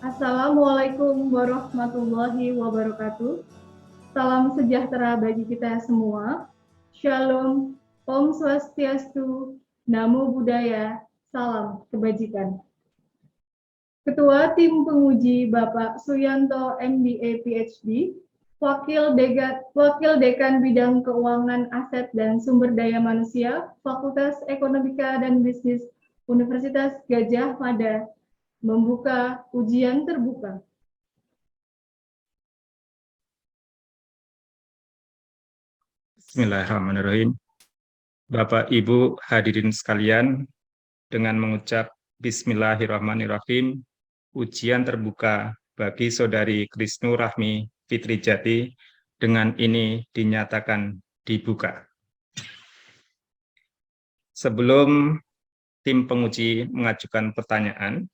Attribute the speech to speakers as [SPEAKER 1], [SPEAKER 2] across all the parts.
[SPEAKER 1] Assalamualaikum warahmatullahi wabarakatuh. Salam sejahtera bagi kita semua. Shalom, Om Swastiastu, Namo Buddhaya, salam kebajikan. Ketua Tim Penguji Bapak Suyanto MBA PhD, Wakil Dekan Bidang Keuangan Aset dan Sumber Daya Manusia, Fakultas Ekonomika dan Bisnis Universitas Gadjah Mada, membuka ujian terbuka.
[SPEAKER 2] Bismillahirrahmanirrahim. Bapak Ibu hadirin sekalian, dengan mengucap Bismillahirrahmanirrahim, ujian terbuka bagi Saudari Krisnu Rahmi Fitrijati dengan ini dinyatakan dibuka. Sebelum tim penguji mengajukan pertanyaan,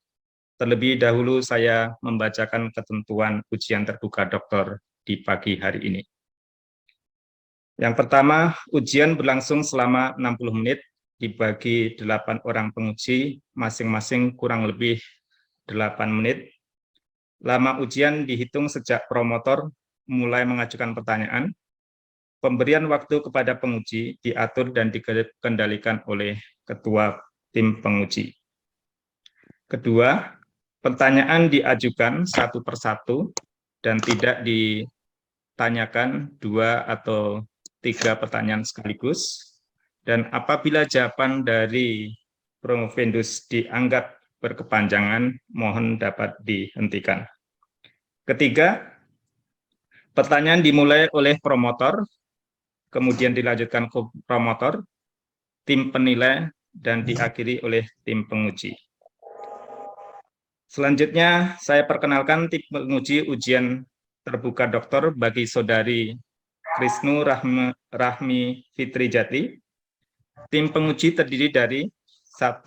[SPEAKER 2] terlebih dahulu saya membacakan ketentuan ujian terbuka doktor di pagi hari ini. Yang pertama, ujian berlangsung selama 60 menit, dibagi 8 orang penguji, masing-masing kurang lebih 8 menit. Lama ujian dihitung sejak promotor mulai mengajukan pertanyaan. Pemberian waktu kepada penguji diatur dan dikendalikan oleh ketua tim penguji. Kedua, pertanyaan diajukan satu persatu dan tidak ditanyakan 2 atau 3 pertanyaan sekaligus. Dan apabila jawaban dari promovendus dianggap berkepanjangan, mohon dapat dihentikan. Ketiga, pertanyaan dimulai oleh promotor, kemudian dilanjutkan ke promotor, tim penilai, dan diakhiri oleh tim penguji. Selanjutnya, saya perkenalkan tim penguji ujian terbuka doktor bagi Saudari Krisnu Rahmi Fitrijati. Tim penguji terdiri dari 1.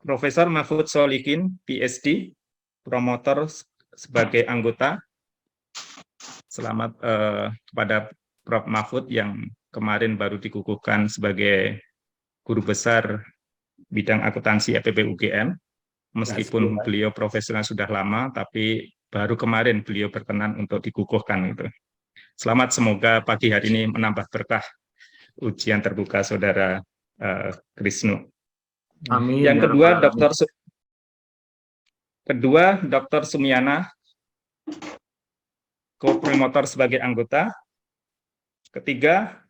[SPEAKER 2] Profesor Mahfud Solikin, PhD, promotor sebagai anggota. Selamat kepada Prof. Mahfud yang kemarin baru dikukuhkan sebagai guru besar bidang akuntansi FEB UGM. Meskipun beliau profesional sudah lama, tapi baru kemarin beliau berkenan untuk dikukuhkan. Gitu. Selamat, semoga pagi hari ini menambah berkah ujian terbuka Saudara Krisnu.
[SPEAKER 3] Amin.
[SPEAKER 2] Yang kedua, Dr. Sumiana, co-promotor sebagai anggota. Ketiga,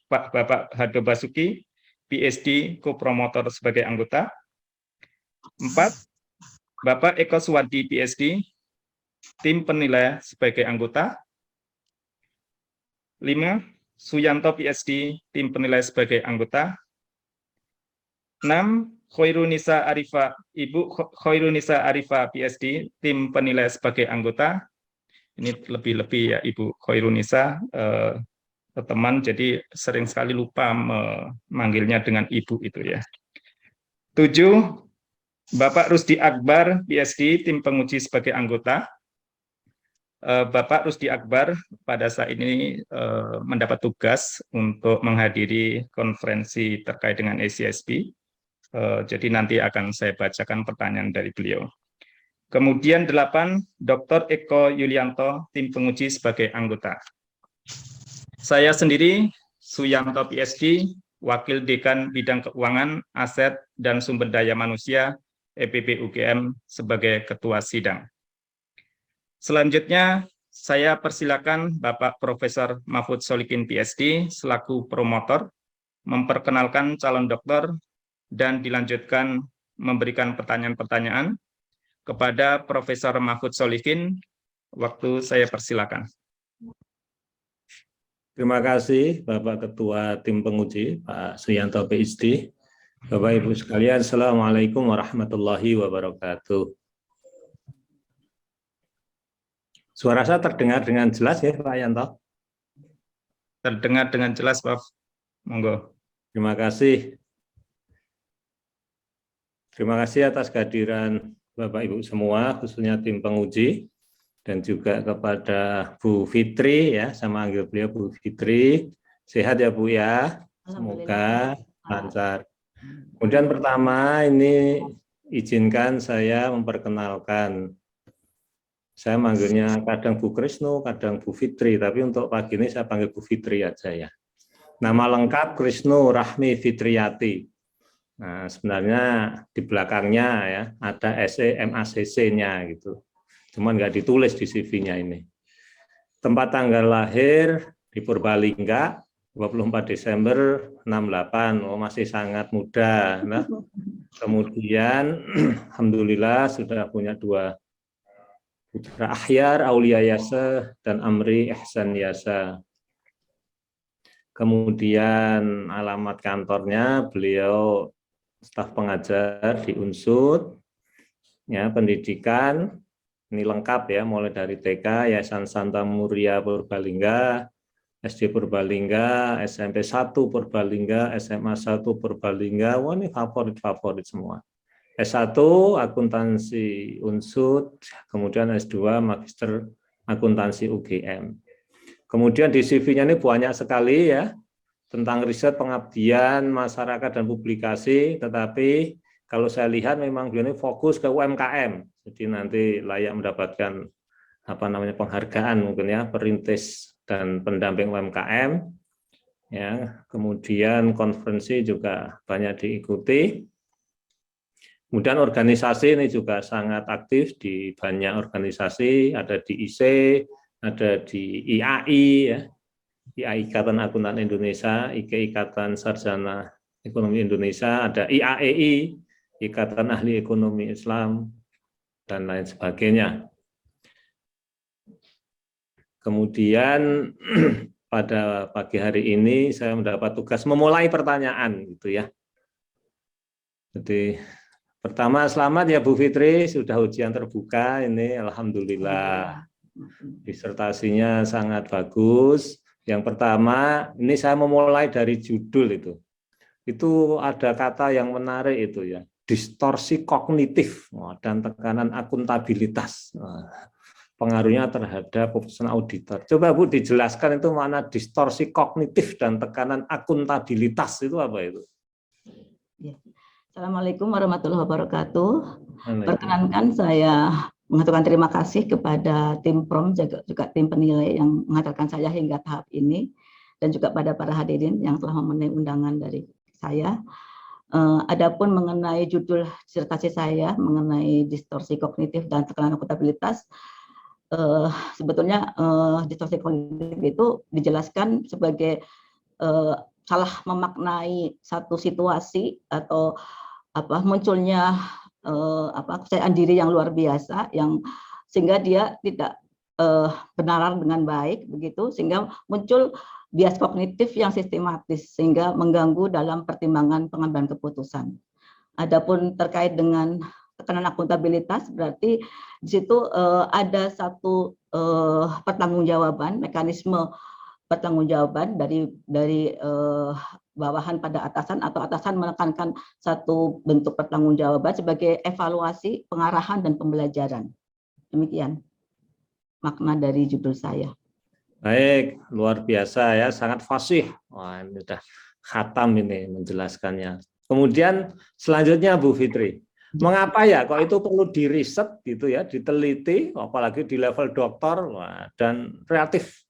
[SPEAKER 2] Bapak Hardo Basuki, PhD, co-promotor sebagai anggota. 4. Bapak Eko Suwardi, PhD, tim penilai sebagai anggota. 5. Suyanto, PhD, tim penilai sebagai anggota. 6. Ibu Khairunisa Arifah, PhD, tim penilai sebagai anggota. Ini lebih-lebih ya Ibu Khairunisa, teman, jadi sering sekali lupa memanggilnya dengan Ibu itu ya. 7. Bapak Rusdi Akbar, PhD, tim penguji sebagai anggota. Bapak Rusdi Akbar pada saat ini mendapat tugas untuk menghadiri konferensi terkait dengan ACSP. Jadi nanti akan saya bacakan pertanyaan dari beliau. Kemudian 8, Dr. Eko Yulianto, tim penguji sebagai anggota. Saya sendiri, Suyanto PhD, Wakil Dekan Bidang Keuangan, Aset, dan Sumber Daya Manusia, FEB UGM, sebagai Ketua Sidang. Selanjutnya, saya persilakan Bapak Profesor Mahfud Solikin, PhD, selaku promotor, memperkenalkan calon dokter, dan dilanjutkan memberikan pertanyaan-pertanyaan kepada Profesor Mahfud Solikin. Waktu saya persilakan.
[SPEAKER 3] Terima kasih Bapak Ketua Tim Penguji, Pak Suyanto PhD. Bapak Ibu sekalian, Assalamualaikum warahmatullahi wabarakatuh. Suara saya terdengar dengan jelas ya Pak Yanto?
[SPEAKER 2] Terdengar dengan jelas, Prof. Monggo.
[SPEAKER 3] Terima kasih. Terima kasih atas kehadiran Bapak Ibu semua, khususnya tim penguji, dan juga kepada Bu Fitri, ya, sama manggil beliau Bu Fitri. Sehat ya Bu ya, semoga lancar. Kemudian pertama ini izinkan saya memperkenalkan. Saya manggilnya kadang Bu Krisno, kadang Bu Fitri, tapi untuk pagi ini saya panggil Bu Fitri aja ya. Nama lengkap Krisno Rahmi Fitriati. Nah, sebenarnya di belakangnya ya ada SEMACC-nya gitu. Cuman nggak ditulis di CV-nya ini. Tempat tanggal lahir di Purbalingga, 24 Desember 68, masih sangat muda. Nah, kemudian alhamdulillah sudah punya 2 putra Akhyar, Aulia Yasa, dan Amri Ihsan Yasa. Kemudian alamat kantornya, beliau staf pengajar di Unsud, ya, pendidikan, ini lengkap ya, mulai dari TK, Yayasan Santa Muria Purbalingga, SD Purbalingga, SMP 1 Purbalingga, SMA 1 Purbalingga, wah ini favorit-favorit semua. S1 akuntansi Unsud, kemudian S2 magister akuntansi UGM. Kemudian di CV-nya ini banyak sekali ya tentang riset, pengabdian, masyarakat dan publikasi, tetapi kalau saya lihat memang beliau ini fokus ke UMKM. Jadi nanti layak mendapatkan penghargaan mungkin ya, perintis dan pendamping UMKM. Ya, kemudian konferensi juga banyak diikuti. Kemudian organisasi ini juga sangat aktif di banyak organisasi, ada di IC, ada di IAI, ya, IAI Ikatan Akuntan Indonesia, IK Ikatan Sarjana Ekonomi Indonesia, ada IAEI, Ikatan Ahli Ekonomi Islam, dan lain sebagainya. Kemudian pada pagi hari ini saya mendapat tugas memulai pertanyaan, gitu ya. Jadi pertama, selamat ya Bu Fitri, sudah ujian terbuka ini, alhamdulillah. Disertasinya sangat bagus. Yang pertama, ini saya memulai dari judul itu. Itu ada kata yang menarik itu ya, distorsi kognitif dan tekanan akuntabilitas. Pengaruhnya terhadap keputusan auditor. Coba Bu dijelaskan itu mana distorsi kognitif dan tekanan akuntabilitas itu apa itu?
[SPEAKER 4] Assalamualaikum warahmatullahi wabarakatuh. Perkenankan saya mengaturkan terima kasih kepada tim PROM, juga tim penilai yang mengantarkan saya hingga tahap ini, dan juga pada para hadirin yang telah memenuhi undangan dari saya. Adapun mengenai judul disertasi saya mengenai distorsi kognitif dan tekanan akuntabilitas, sebetulnya distorsi kognitif itu dijelaskan sebagai salah memaknai satu situasi atau munculnya kepercayaan diri yang luar biasa, yang sehingga dia tidak benar dengan baik begitu, sehingga muncul bias kognitif yang sistematis sehingga mengganggu dalam pertimbangan pengambilan keputusan. Adapun terkait dengan tekanan akuntabilitas, berarti di situ ada satu pertanggungjawaban, mekanisme pertanggungjawaban dari bawahan pada atasan, atau atasan menekankan satu bentuk pertanggungjawaban sebagai evaluasi, pengarahan, dan pembelajaran. Demikian makna dari judul saya.
[SPEAKER 3] Baik, luar biasa ya, sangat fasih. Wah, ini udah khatam ini menjelaskannya. Kemudian selanjutnya Bu Fitri, mengapa ya kok itu perlu diriset gitu ya, diteliti, apalagi di level doktor, dan relatif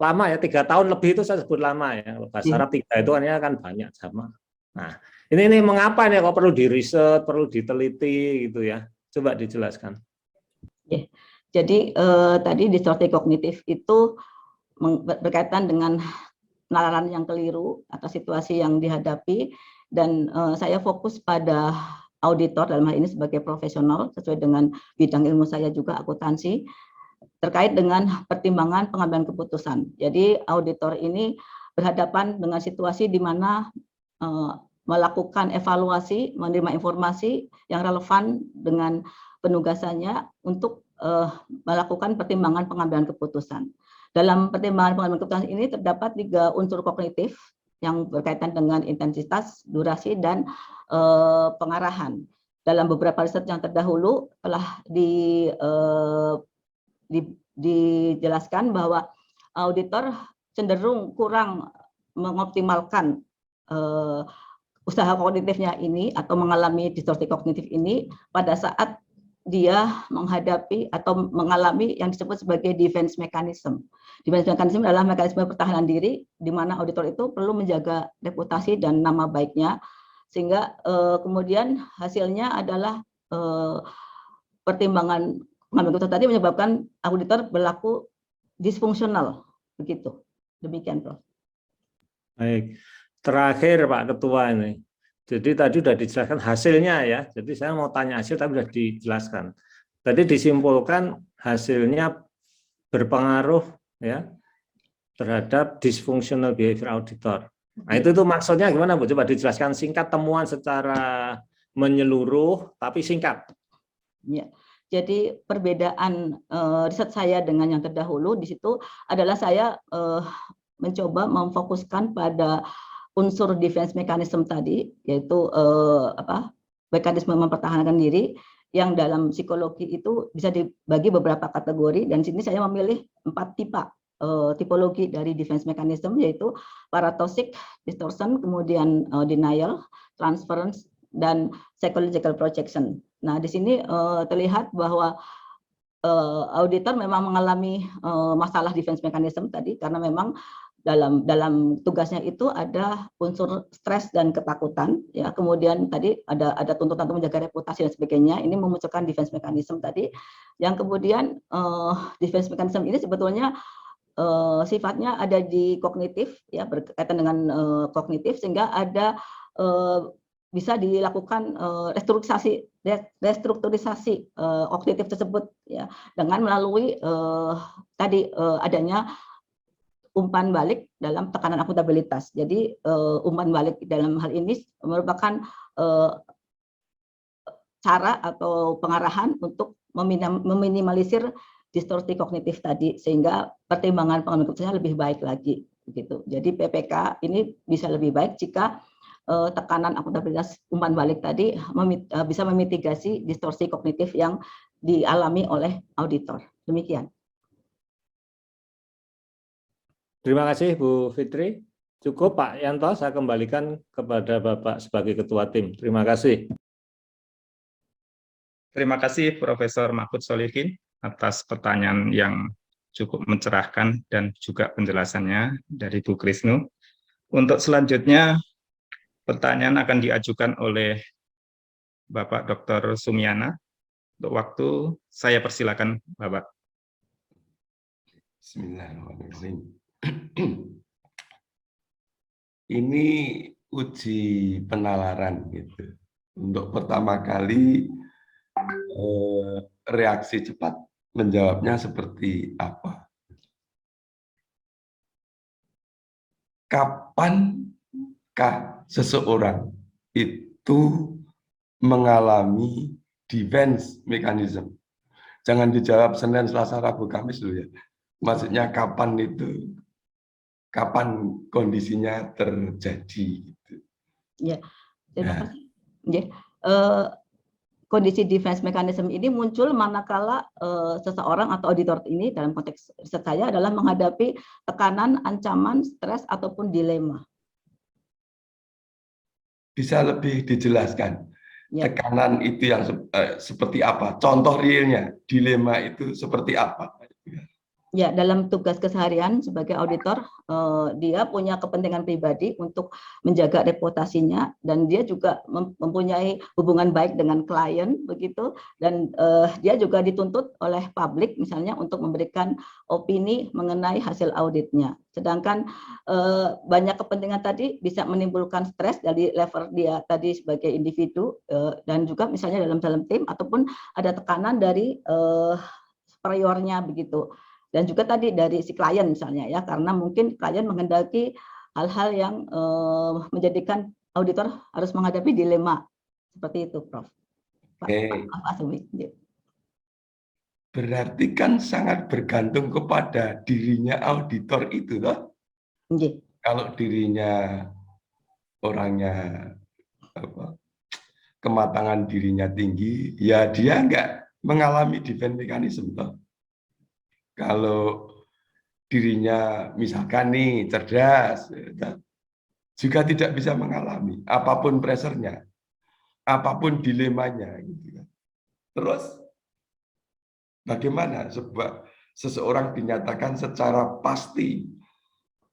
[SPEAKER 3] lama ya, 3 tahun lebih itu saya sebut lama ya. Bahasa Arab 3 itu kan banyak sama. Nah, ini mengapa nih kok perlu diriset, perlu diteliti gitu ya? Coba dijelaskan.
[SPEAKER 4] Ya. Jadi tadi distorsi kognitif itu berkaitan dengan penalaran yang keliru atau situasi yang dihadapi, dan saya fokus pada auditor dalam hal ini sebagai profesional sesuai dengan bidang ilmu saya juga akuntansi, terkait dengan pertimbangan pengambilan keputusan. Jadi auditor ini berhadapan dengan situasi di mana melakukan evaluasi, menerima informasi yang relevan dengan penugasannya untuk melakukan pertimbangan pengambilan keputusan. Dalam pertimbangan pengambilan keputusan ini terdapat 3 unsur kognitif yang berkaitan dengan intensitas, durasi, dan pengarahan. Dalam beberapa riset yang terdahulu telah dijelaskan bahwa auditor cenderung kurang mengoptimalkan usaha kognitifnya ini atau mengalami distorsi kognitif ini pada saat dia menghadapi atau mengalami yang disebut sebagai defense mechanism. Defense mechanism adalah mekanisme pertahanan diri di mana auditor itu perlu menjaga reputasi dan nama baiknya, sehingga kemudian hasilnya adalah pertimbangan pengambil keputusan tadi menyebabkan auditor berlaku disfungsional, begitu. Demikian, Prof.
[SPEAKER 3] Baik, terakhir Pak Ketua ini. Jadi tadi sudah dijelaskan hasilnya ya. Jadi saya mau tanya hasil tapi sudah dijelaskan. Tadi disimpulkan hasilnya berpengaruh ya terhadap dysfunctional behavior auditor. Nah itu maksudnya gimana Bu? Coba dijelaskan singkat, temuan secara menyeluruh tapi singkat.
[SPEAKER 4] Ya. Jadi perbedaan riset saya dengan yang terdahulu di situ adalah saya mencoba memfokuskan pada unsur defense mechanism tadi, yaitu mekanisme mempertahankan diri yang dalam psikologi itu bisa dibagi beberapa kategori, dan sini saya memilih 4 tipologi dari defense mechanism, yaitu paratosic, distortion, kemudian denial, transference, dan psychological projection. Nah, di sini terlihat bahwa auditor memang mengalami masalah defense mechanism tadi karena memang dalam tugasnya itu ada unsur stres dan ketakutan, ya. Kemudian tadi ada tuntutan untuk menjaga reputasi dan sebagainya. Ini memunculkan defense mechanism tadi. Yang kemudian defense mechanism ini sebetulnya sifatnya ada di kognitif, ya, berkaitan dengan kognitif, sehingga ada bisa dilakukan restrukturisasi kognitif tersebut, ya, dengan melalui tadi adanya umpan balik dalam tekanan akuntabilitas. Jadi umpan balik dalam hal ini merupakan cara atau pengarahan untuk meminimalisir distorsi kognitif tadi, sehingga pertimbangan pengambil keputusannya lebih baik lagi, begitu. Jadi PPK ini bisa lebih baik jika tekanan akuntabilitas umpan balik tadi bisa memitigasi distorsi kognitif yang dialami oleh auditor. Demikian.
[SPEAKER 3] Terima kasih Bu Fitri. Cukup Pak Yanto, saya kembalikan kepada Bapak sebagai Ketua Tim. Terima kasih.
[SPEAKER 2] Terima kasih Profesor Mahfud Solihin atas pertanyaan yang cukup mencerahkan dan juga penjelasannya dari Bu Krisnu. Untuk selanjutnya, pertanyaan akan diajukan oleh Bapak Dr. Sumiana. Untuk waktu, saya persilakan Bapak.
[SPEAKER 5] Bismillahirrahmanirrahim. Ini uji penalaran gitu. Untuk pertama kali reaksi cepat menjawabnya seperti apa. Kapankah seseorang itu mengalami defense mechanism? Jangan dijawab Senin, Selasa, Rabu, Kamis dulu ya. Maksudnya kapan itu, kapan kondisinya terjadi? Gitu.
[SPEAKER 4] Ya, terima kasih. Ya, kondisi defense mechanism ini muncul manakala seseorang atau auditor ini dalam konteks riset saya adalah menghadapi tekanan, ancaman, stres ataupun dilema.
[SPEAKER 5] Bisa lebih dijelaskan?
[SPEAKER 4] Ya.
[SPEAKER 5] Tekanan itu yang seperti apa? Contoh realnya, dilema itu seperti apa?
[SPEAKER 4] Ya, dalam tugas keseharian sebagai auditor, dia punya kepentingan pribadi untuk menjaga reputasinya, dan dia juga mempunyai hubungan baik dengan klien, begitu, dan dia juga dituntut oleh publik misalnya untuk memberikan opini mengenai hasil auditnya. Sedangkan banyak kepentingan tadi bisa menimbulkan stres dari level dia tadi sebagai individu, dan juga misalnya dalam tim, ataupun ada tekanan dari superiornya, begitu. Dan juga tadi dari si klien misalnya, ya, karena mungkin klien menghendaki hal-hal yang menjadikan auditor harus menghadapi dilema seperti itu, Prof.
[SPEAKER 5] Oke.
[SPEAKER 4] Pak Asumi.
[SPEAKER 5] Berarti kan sangat bergantung kepada dirinya auditor itu, toh? Kalau dirinya orangnya kematangan dirinya tinggi, ya dia nggak mengalami defense mechanism, toh. Kalau dirinya misalkan nih cerdas, juga tidak bisa mengalami apapun pressure-nya, apapun dilemanya gitu kan. Terus bagaimana seseorang dinyatakan secara pasti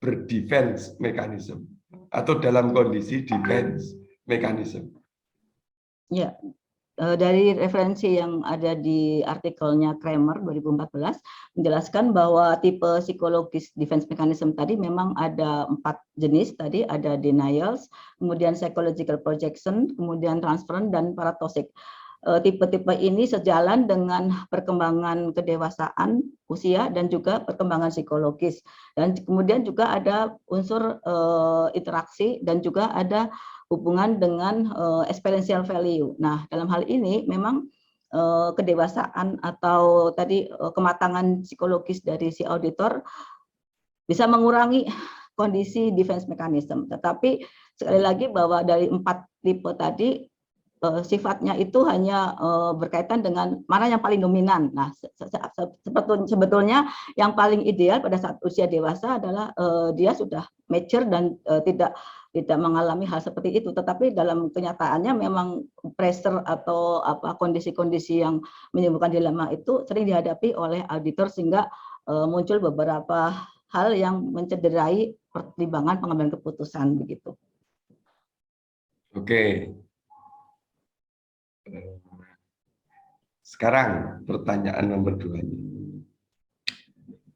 [SPEAKER 5] berdefense mekanisme atau dalam kondisi defense mekanisme?
[SPEAKER 4] Ya, dari referensi yang ada di artikelnya Kramer 2014 menjelaskan bahwa tipe psikologis defense mechanism tadi memang ada 4 jenis tadi, ada denials, kemudian psychological projection, kemudian transference, dan paratosic. Tipe-tipe ini sejalan dengan perkembangan kedewasaan usia dan juga perkembangan psikologis, dan kemudian juga ada unsur interaksi dan juga ada hubungan dengan experiential value. Nah, dalam hal ini memang kedewasaan atau tadi kematangan psikologis dari si auditor bisa mengurangi kondisi defense mechanism. Tetapi sekali lagi bahwa dari 4 tipe tadi sifatnya itu hanya berkaitan dengan mana yang paling dominan. Nah, sebetulnya yang paling ideal pada saat usia dewasa adalah dia sudah mature dan tidak mengalami hal seperti itu. Tetapi dalam kenyataannya memang pressure atau kondisi-kondisi yang menimbulkan dilema itu sering dihadapi oleh auditor sehingga muncul beberapa hal yang mencederai pertimbangan pengambilan keputusan begitu.
[SPEAKER 5] Oke. Sekarang pertanyaan nomor 2.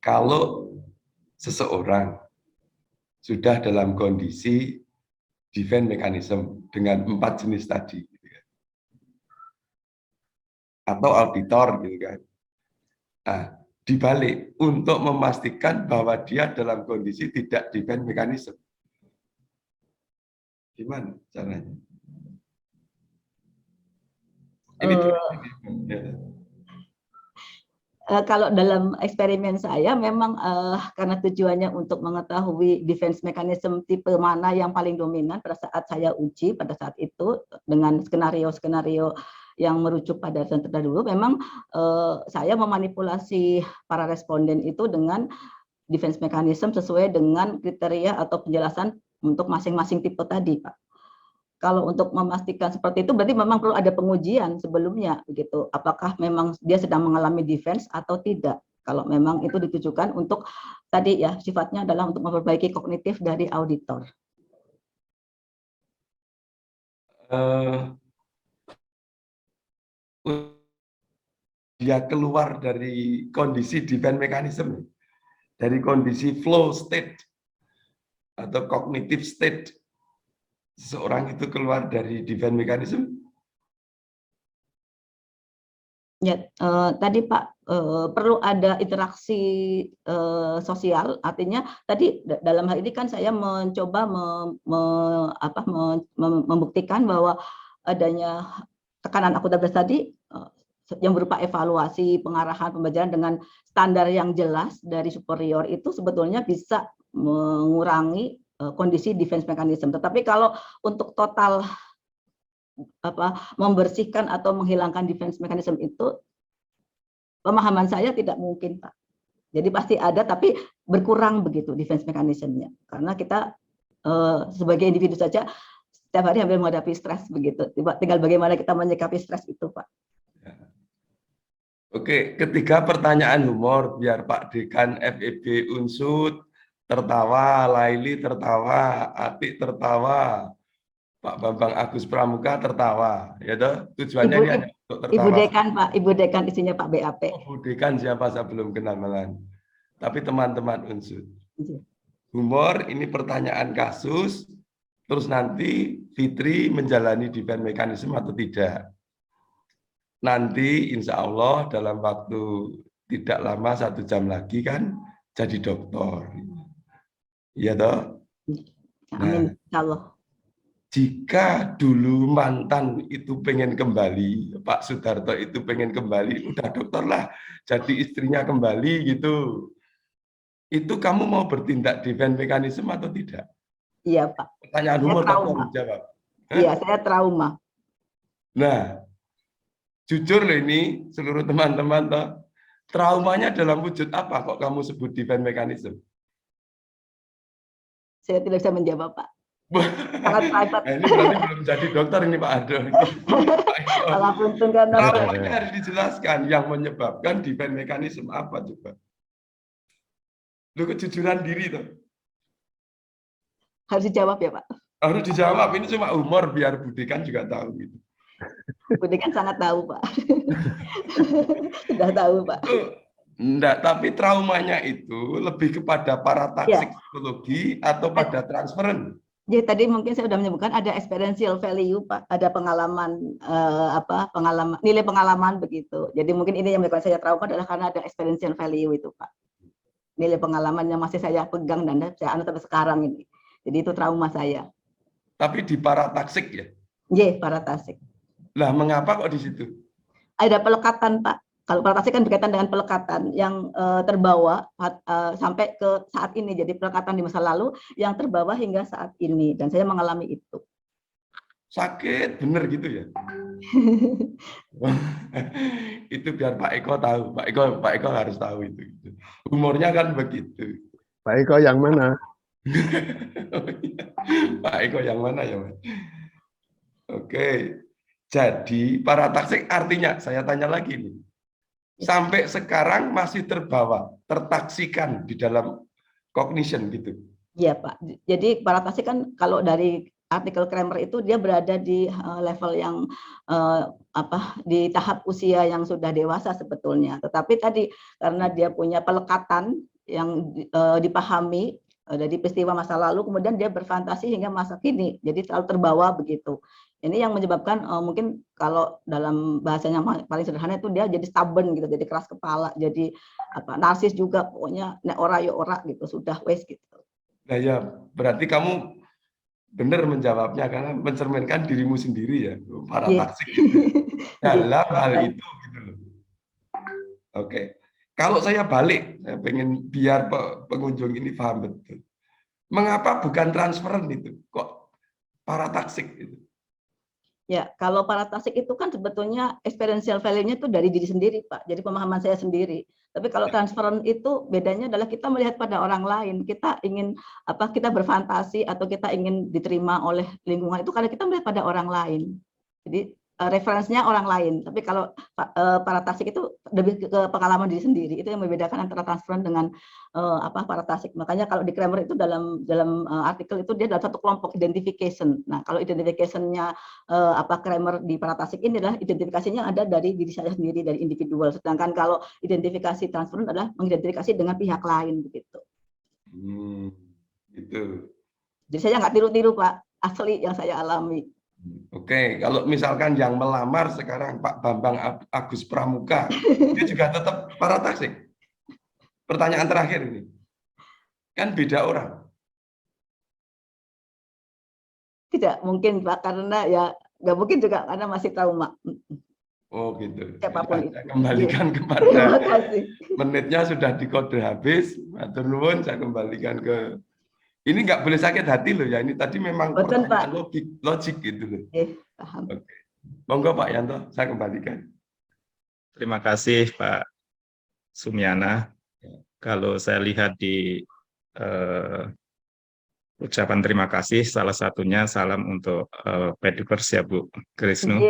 [SPEAKER 5] Kalau seseorang sudah dalam kondisi defense mechanism dengan 4 jenis tadi, gitu kan, atau auditor, gitu kan. Nah, dibalik untuk memastikan bahwa dia dalam kondisi tidak defense mechanism, gimana caranya? Ini
[SPEAKER 4] kalau dalam eksperimen saya memang karena tujuannya untuk mengetahui defense mechanism tipe mana yang paling dominan pada saat saya uji pada saat itu dengan skenario-skenario yang merujuk pada yang terdahulu, memang saya memanipulasi para responden itu dengan defense mechanism sesuai dengan kriteria atau penjelasan untuk masing-masing tipe tadi, Pak. Kalau untuk memastikan seperti itu berarti memang perlu ada pengujian sebelumnya begitu. Apakah memang dia sedang mengalami defense atau tidak? Kalau memang itu ditujukan untuk tadi ya sifatnya adalah untuk memperbaiki kognitif dari auditor.
[SPEAKER 5] Dia keluar dari kondisi defense mechanism, dari kondisi flow state atau cognitive state, seseorang itu keluar dari defense mechanism?
[SPEAKER 4] Ya, tadi Pak, perlu ada interaksi sosial, artinya tadi dalam hal ini kan saya mencoba membuktikan bahwa adanya tekanan akuntabilitas tadi yang berupa evaluasi, pengarahan, pembelajaran dengan standar yang jelas dari superior itu sebetulnya bisa mengurangi kondisi defense mechanism. Tetapi kalau untuk total membersihkan atau menghilangkan defense mechanism itu, pemahaman saya tidak mungkin, Pak. Jadi pasti ada, tapi berkurang begitu defense mechanism-nya. Karena kita sebagai individu saja setiap hari hampir menghadapi stres begitu. Tinggal bagaimana kita menyikapi stres itu, Pak.
[SPEAKER 5] Oke, ketiga pertanyaan humor biar Pak Dekan FEB Unsud tertawa, Laili tertawa, Atik tertawa, Pak Bambang Agus Pramuka tertawa, ya toh? Tujuannya ini hanya untuk tertawa.
[SPEAKER 4] Ibu Dekan, Pak, Ibu Dekan isinya Pak BAP.
[SPEAKER 5] Ibu Dekan siapa, saya belum kenal malah. Tapi teman-teman Unsud. Humor ini pertanyaan kasus, terus nanti Fitri menjalani defense mechanism atau tidak. Nanti insya Allah dalam waktu tidak lama 1 jam lagi kan jadi dokter. Iya toh?
[SPEAKER 4] Amin, insya Allah.
[SPEAKER 5] Jika dulu mantan itu pengen kembali, Pak Sudarto itu pengen kembali, udah dokter lah, jadi istrinya kembali gitu. Itu kamu mau bertindak defense mechanism atau tidak?
[SPEAKER 4] Iya, Pak.
[SPEAKER 5] Pertanyaan umum tolong dijawab.
[SPEAKER 4] Iya, saya trauma.
[SPEAKER 5] Nah, jujur loh ini seluruh teman-teman toh, traumanya dalam wujud apa kok kamu sebut defense mechanism?
[SPEAKER 4] Saya tidak bisa menjawab, Pak. sangat private.
[SPEAKER 5] Nah, ini berarti belum jadi dokter ini Pak Ado. Pak Eko.
[SPEAKER 4] Malah beruntung karena
[SPEAKER 5] Traumanya harus dijelaskan yang menyebabkan defense mechanism apa coba? Lu kejujuran diri tuh.
[SPEAKER 4] harus dijawab ya Pak.
[SPEAKER 5] Harus dijawab, ini cuma humor biar Budi kan juga tahu gitu.
[SPEAKER 4] Budi kan sangat tahu Pak. Sudah tahu Pak.
[SPEAKER 5] Enggak, tapi traumanya itu lebih kepada parataksik psikologi atau pada transferen.
[SPEAKER 4] Jadi tadi mungkin saya sudah menyebutkan ada experiential value Pak, ada pengalaman pengalaman nilai pengalaman begitu. Jadi mungkin ini yang menyebabkan saya trauma adalah karena ada experiential value itu Pak. Nilai pengalaman yang masih saya pegang dan saya anu sampai sekarang ini. Jadi itu trauma saya.
[SPEAKER 5] Tapi di parataksik ya?
[SPEAKER 4] Parataksik.
[SPEAKER 5] Lah mengapa kok di situ?
[SPEAKER 4] Ada pelekatan Pak. Kalau parataksik kan berkaitan dengan pelekatan yang terbawa sampai ke saat ini. Jadi pelekatan di masa lalu yang terbawa hingga saat ini. Dan saya mengalami itu.
[SPEAKER 5] Sakit, bener gitu ya? Itu biar Pak Eko tahu. Pak Eko harus tahu itu. Humornya kan begitu.
[SPEAKER 6] Pak Eko yang mana?
[SPEAKER 5] Pak Eko yang mana ya Mas? Oke. Jadi parataksik artinya, saya tanya lagi nih. Sampai sekarang masih terbawa, tertaksikan di dalam cognition gitu.
[SPEAKER 4] Iya Pak. Jadi parataksik kan kalau dari artikel Kramer itu dia berada di level yang di tahap usia yang sudah dewasa sebetulnya. Tetapi tadi karena dia punya pelekatan yang dipahami dari peristiwa masa lalu, kemudian dia berfantasi hingga masa kini. Jadi selalu terbawa begitu. Ini yang menyebabkan mungkin kalau dalam bahasanya paling sederhana itu dia jadi stubborn gitu, jadi keras kepala, jadi narsis juga, pokoknya nek ora yo ora gitu, sudah wes gitu.
[SPEAKER 5] Nah ya, berarti kamu benar menjawabnya karena mencerminkan dirimu sendiri ya, parataksik gitu. Dalam hal itu gitu loh. Oke. Kalau saya balik, saya pengen biar pengunjung ini paham betul. Mengapa bukan transferen itu? Kok parataksik itu?
[SPEAKER 4] Ya, kalau parataksik itu kan sebetulnya experiential value-nya itu dari diri sendiri, Pak. Jadi pemahaman saya sendiri. Tapi kalau transferen itu bedanya adalah kita melihat pada orang lain. Kita ingin kita berfantasi atau kita ingin diterima oleh lingkungan itu karena kita melihat pada orang lain. Jadi referensinya orang lain. Tapi kalau parataksik itu lebih ke pengalaman diri sendiri. Itu yang membedakan antara transferen dengan parataksik. Makanya kalau di Kramer itu dalam artikel itu dia dalam satu kelompok identification. Nah, kalau identification-nya Kramer di parataksik ini adalah identifikasinya ada dari diri saya sendiri, dari individual. Sedangkan kalau identifikasi transferen adalah mengidentifikasi dengan pihak lain begitu.
[SPEAKER 5] Itu.
[SPEAKER 4] Jadi saya nggak tiru-tiru Pak, asli yang saya alami.
[SPEAKER 5] Oke, kalau misalkan yang melamar sekarang Pak Bambang Agus Pramuka, dia juga tetap parataksik. Pertanyaan terakhir ini, kan beda orang.
[SPEAKER 4] Tidak mungkin Pak, karena ya nggak mungkin juga karena masih trauma.
[SPEAKER 5] Oh gitu.
[SPEAKER 4] Siapapun
[SPEAKER 5] Saya kembalikan kepada menitnya sudah dikode habis. Matur nuwun, saya kembalikan ke. Ini nggak boleh sakit hati loh ya. Ini tadi memang
[SPEAKER 4] betul,
[SPEAKER 5] pertanyaan logik gitu loh.
[SPEAKER 4] Paham.
[SPEAKER 5] Oke. Monggo Pak Yanto, saya kembalikan.
[SPEAKER 2] Terima kasih Pak Sumiana. Kalau saya lihat di ucapan terima kasih, salah satunya salam untuk Pedikers ya Bu Krisnu.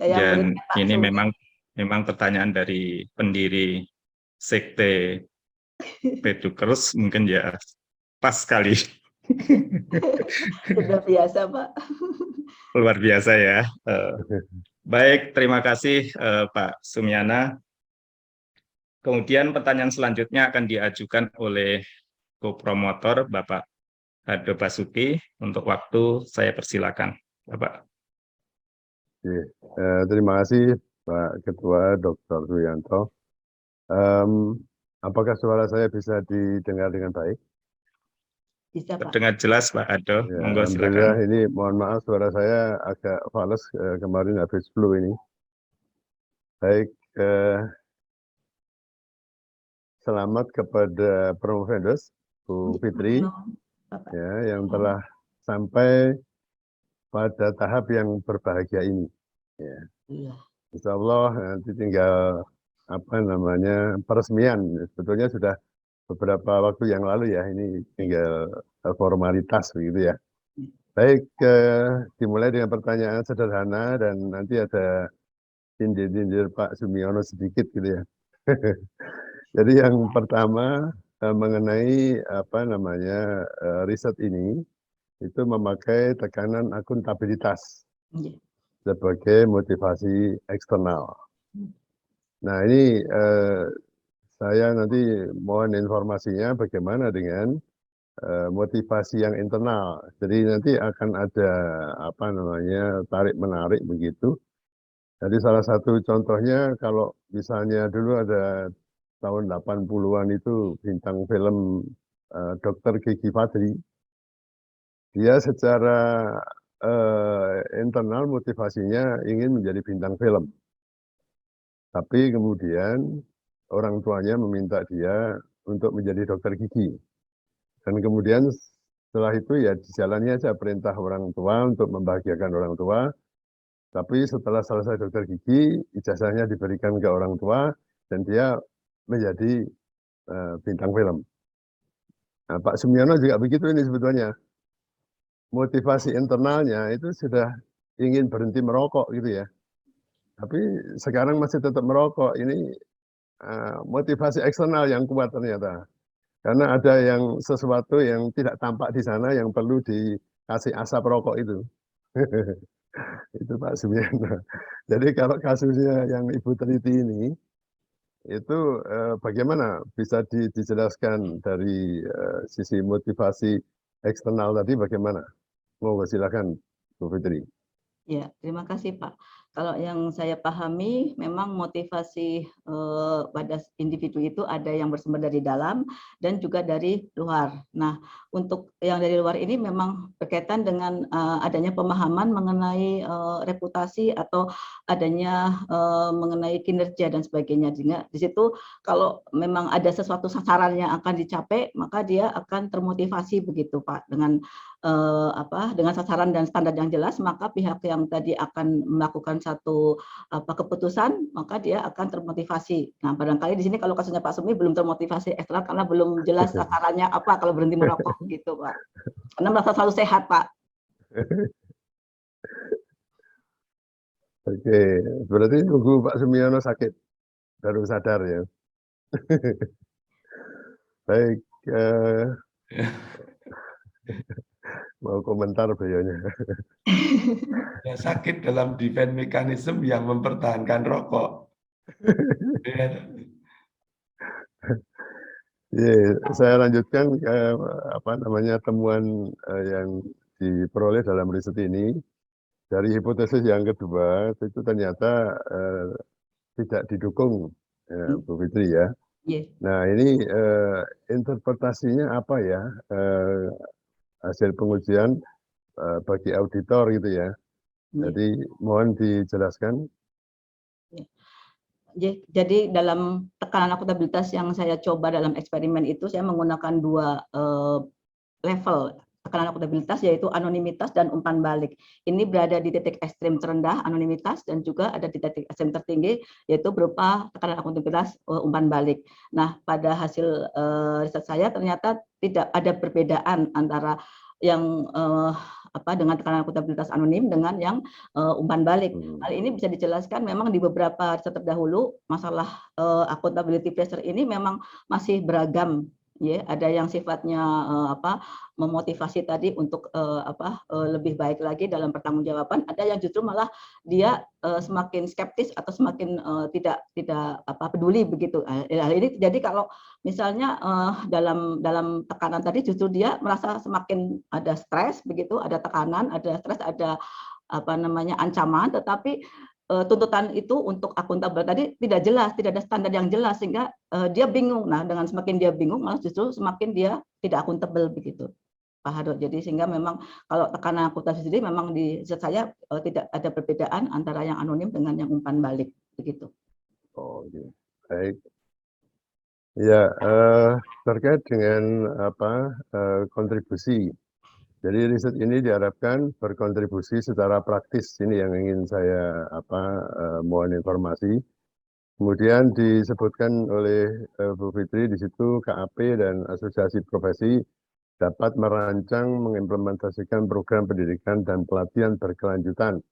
[SPEAKER 2] Dan ini memang pertanyaan dari pendiri Sekte Pedikers, mungkin ya pas sekali.
[SPEAKER 4] Sudah biasa Pak.
[SPEAKER 2] Luar biasa ya. Baik, terima kasih Pak Sumiana. Kemudian pertanyaan selanjutnya akan diajukan oleh co-promotor Bapak Hado Basuki. Untuk waktu saya persilakan, Bapak.
[SPEAKER 6] Terima kasih Pak Ketua Dr. Suyanto. Apakah suara saya bisa didengar dengan baik?
[SPEAKER 4] Bisa, Pak.
[SPEAKER 2] Terdengar jelas Pak Hado.
[SPEAKER 6] Ya,
[SPEAKER 2] Monggo
[SPEAKER 6] alhamdulillah,
[SPEAKER 2] silakan.
[SPEAKER 6] ini mohon maaf suara saya agak fales kemarin habis flu ini. Baik, selamat kepada promovendus Bu Fitri ya, yang telah sampai pada tahap yang berbahagia ini. Ya. Insya Allah nanti tinggal peresmian. Sebetulnya sudah beberapa waktu yang lalu ya, ini tinggal formalitas begitu ya. Baik, dimulai dengan pertanyaan sederhana dan nanti ada tindir-tindir Pak Sumiono sedikit gitu ya. Jadi yang pertama mengenai apa namanya riset ini itu memakai tekanan akuntabilitas
[SPEAKER 4] Iya.
[SPEAKER 6] sebagai motivasi eksternal. Nah ini saya nanti mohon informasinya bagaimana dengan motivasi yang internal. Jadi nanti akan ada apa namanya tarik-menarik begitu. Jadi salah satu contohnya kalau misalnya dulu ada tahun 80-an itu bintang film Dr. Gigi Fadli, dia secara internal motivasinya ingin menjadi bintang film. Tapi kemudian orang tuanya meminta dia untuk menjadi dokter gigi. Dan kemudian setelah itu ya dijalani aja perintah orang tua untuk membahagiakan orang tua. Tapi setelah selesai dokter gigi, ijazahnya diberikan ke orang tua dan dia menjadi bintang film. Nah, Pak Sumiono juga begitu ini sebetulnya. Motivasi internalnya itu sudah ingin berhenti merokok gitu ya. Tapi sekarang masih tetap merokok. Ini motivasi eksternal yang kuat ternyata. Karena ada yang sesuatu yang tidak tampak di sana yang perlu dikasih asap rokok itu. Itu Pak Sumiono. Jadi kalau kasusnya yang Ibu teliti ini, itu bagaimana bisa dijelaskan dari sisi motivasi eksternal tadi bagaimana? Monggo silakan Bu Fitri.
[SPEAKER 4] Ya, terima kasih Pak. Kalau yang saya pahami, memang motivasi pada individu itu ada yang bersumber dari dalam dan juga dari luar. Nah, untuk yang dari luar ini memang berkaitan dengan adanya pemahaman mengenai reputasi atau adanya mengenai kinerja dan sebagainya. Sehingga di situ kalau memang ada sesuatu sasaran yang akan dicapai, maka dia akan termotivasi begitu Pak dengan dengan sasaran dan standar yang jelas, maka pihak yang tadi akan melakukan satu keputusan, maka dia akan termotivasi. Nah, barangkali di sini kalau kasusnya Pak Sumi belum termotivasi ekstra karena belum jelas sasarannya apa kalau berhenti merokok gitu, Pak. Karena merasa selalu sehat, Pak.
[SPEAKER 6] Oke, berarti nunggu Pak Sumiono sakit baru sadar ya. Baik, mau komentar beliaunya.
[SPEAKER 5] Ya, sakit dalam defense mechanism yang mempertahankan rokok. Ya.
[SPEAKER 6] Saya lanjutkan apa namanya temuan yang diperoleh dalam riset ini. Dari hipotesis yang kedua itu ternyata tidak didukung Bu Fitri ya.
[SPEAKER 4] Yeah.
[SPEAKER 6] Nah ini interpretasinya apa ya hasil pengujian bagi auditor gitu ya. Jadi mohon dijelaskan.
[SPEAKER 4] Jadi dalam tekanan akuntabilitas yang saya coba dalam eksperimen itu saya menggunakan dua level tekanan akuntabilitas yaitu anonimitas dan umpan balik. Ini berada di titik ekstrim terendah anonimitas dan juga ada di titik ekstrim tertinggi yaitu berupa tekanan akuntabilitas umpan balik. Nah, pada hasil riset saya ternyata tidak ada perbedaan antara yang dengan tekanan akuntabilitas anonim dengan yang umpan balik. Hal ini bisa dijelaskan memang di beberapa riset terdahulu masalah accountability pressure ini memang masih beragam. Ya, ada yang sifatnya memotivasi tadi untuk lebih baik lagi dalam pertanggungjawaban, ada yang justru malah dia semakin skeptis atau semakin tidak peduli begitu. Hal ini jadi kalau misalnya dalam tekanan tadi justru dia merasa semakin ada stres begitu, ada tekanan, ada stres, ada ancaman, tetapi tuntutan itu untuk akuntabel tadi tidak jelas, tidak ada standar yang jelas sehingga dia bingung. Nah, dengan semakin dia bingung malah justru semakin dia tidak akuntabel begitu, Pak Hadot. Jadi sehingga memang kalau tekanan akuntabel sendiri memang di riset saya tidak ada perbedaan antara yang anonim dengan yang umpan balik begitu.
[SPEAKER 6] Oh, okay. Baik. Ya, terkait dengan kontribusi. Jadi riset ini diharapkan berkontribusi secara praktis. Ini yang ingin saya mohon informasi. Kemudian disebutkan oleh Bu Fitri di situ KAP dan asosiasi profesi dapat merancang, mengimplementasikan program pendidikan dan pelatihan berkelanjutan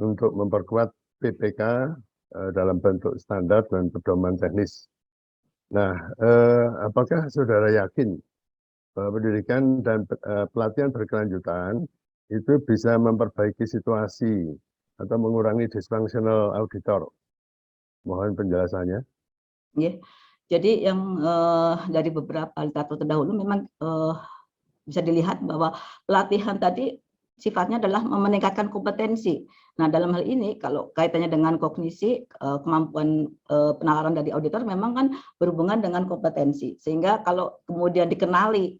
[SPEAKER 6] untuk memperkuat PPK dalam bentuk standar dan pedoman teknis. Nah, apakah saudara yakin bahwa pendidikan dan pelatihan berkelanjutan itu bisa memperbaiki situasi atau mengurangi dysfunctional auditor? Mohon penjelasannya.
[SPEAKER 4] Ya, jadi yang dari beberapa literatur terdahulu memang bisa dilihat bahwa pelatihan tadi sifatnya adalah meningkatkan kompetensi. Nah, dalam hal ini kalau kaitannya dengan kognisi, kemampuan penalaran dari auditor memang kan berhubungan dengan kompetensi. Sehingga kalau kemudian dikenali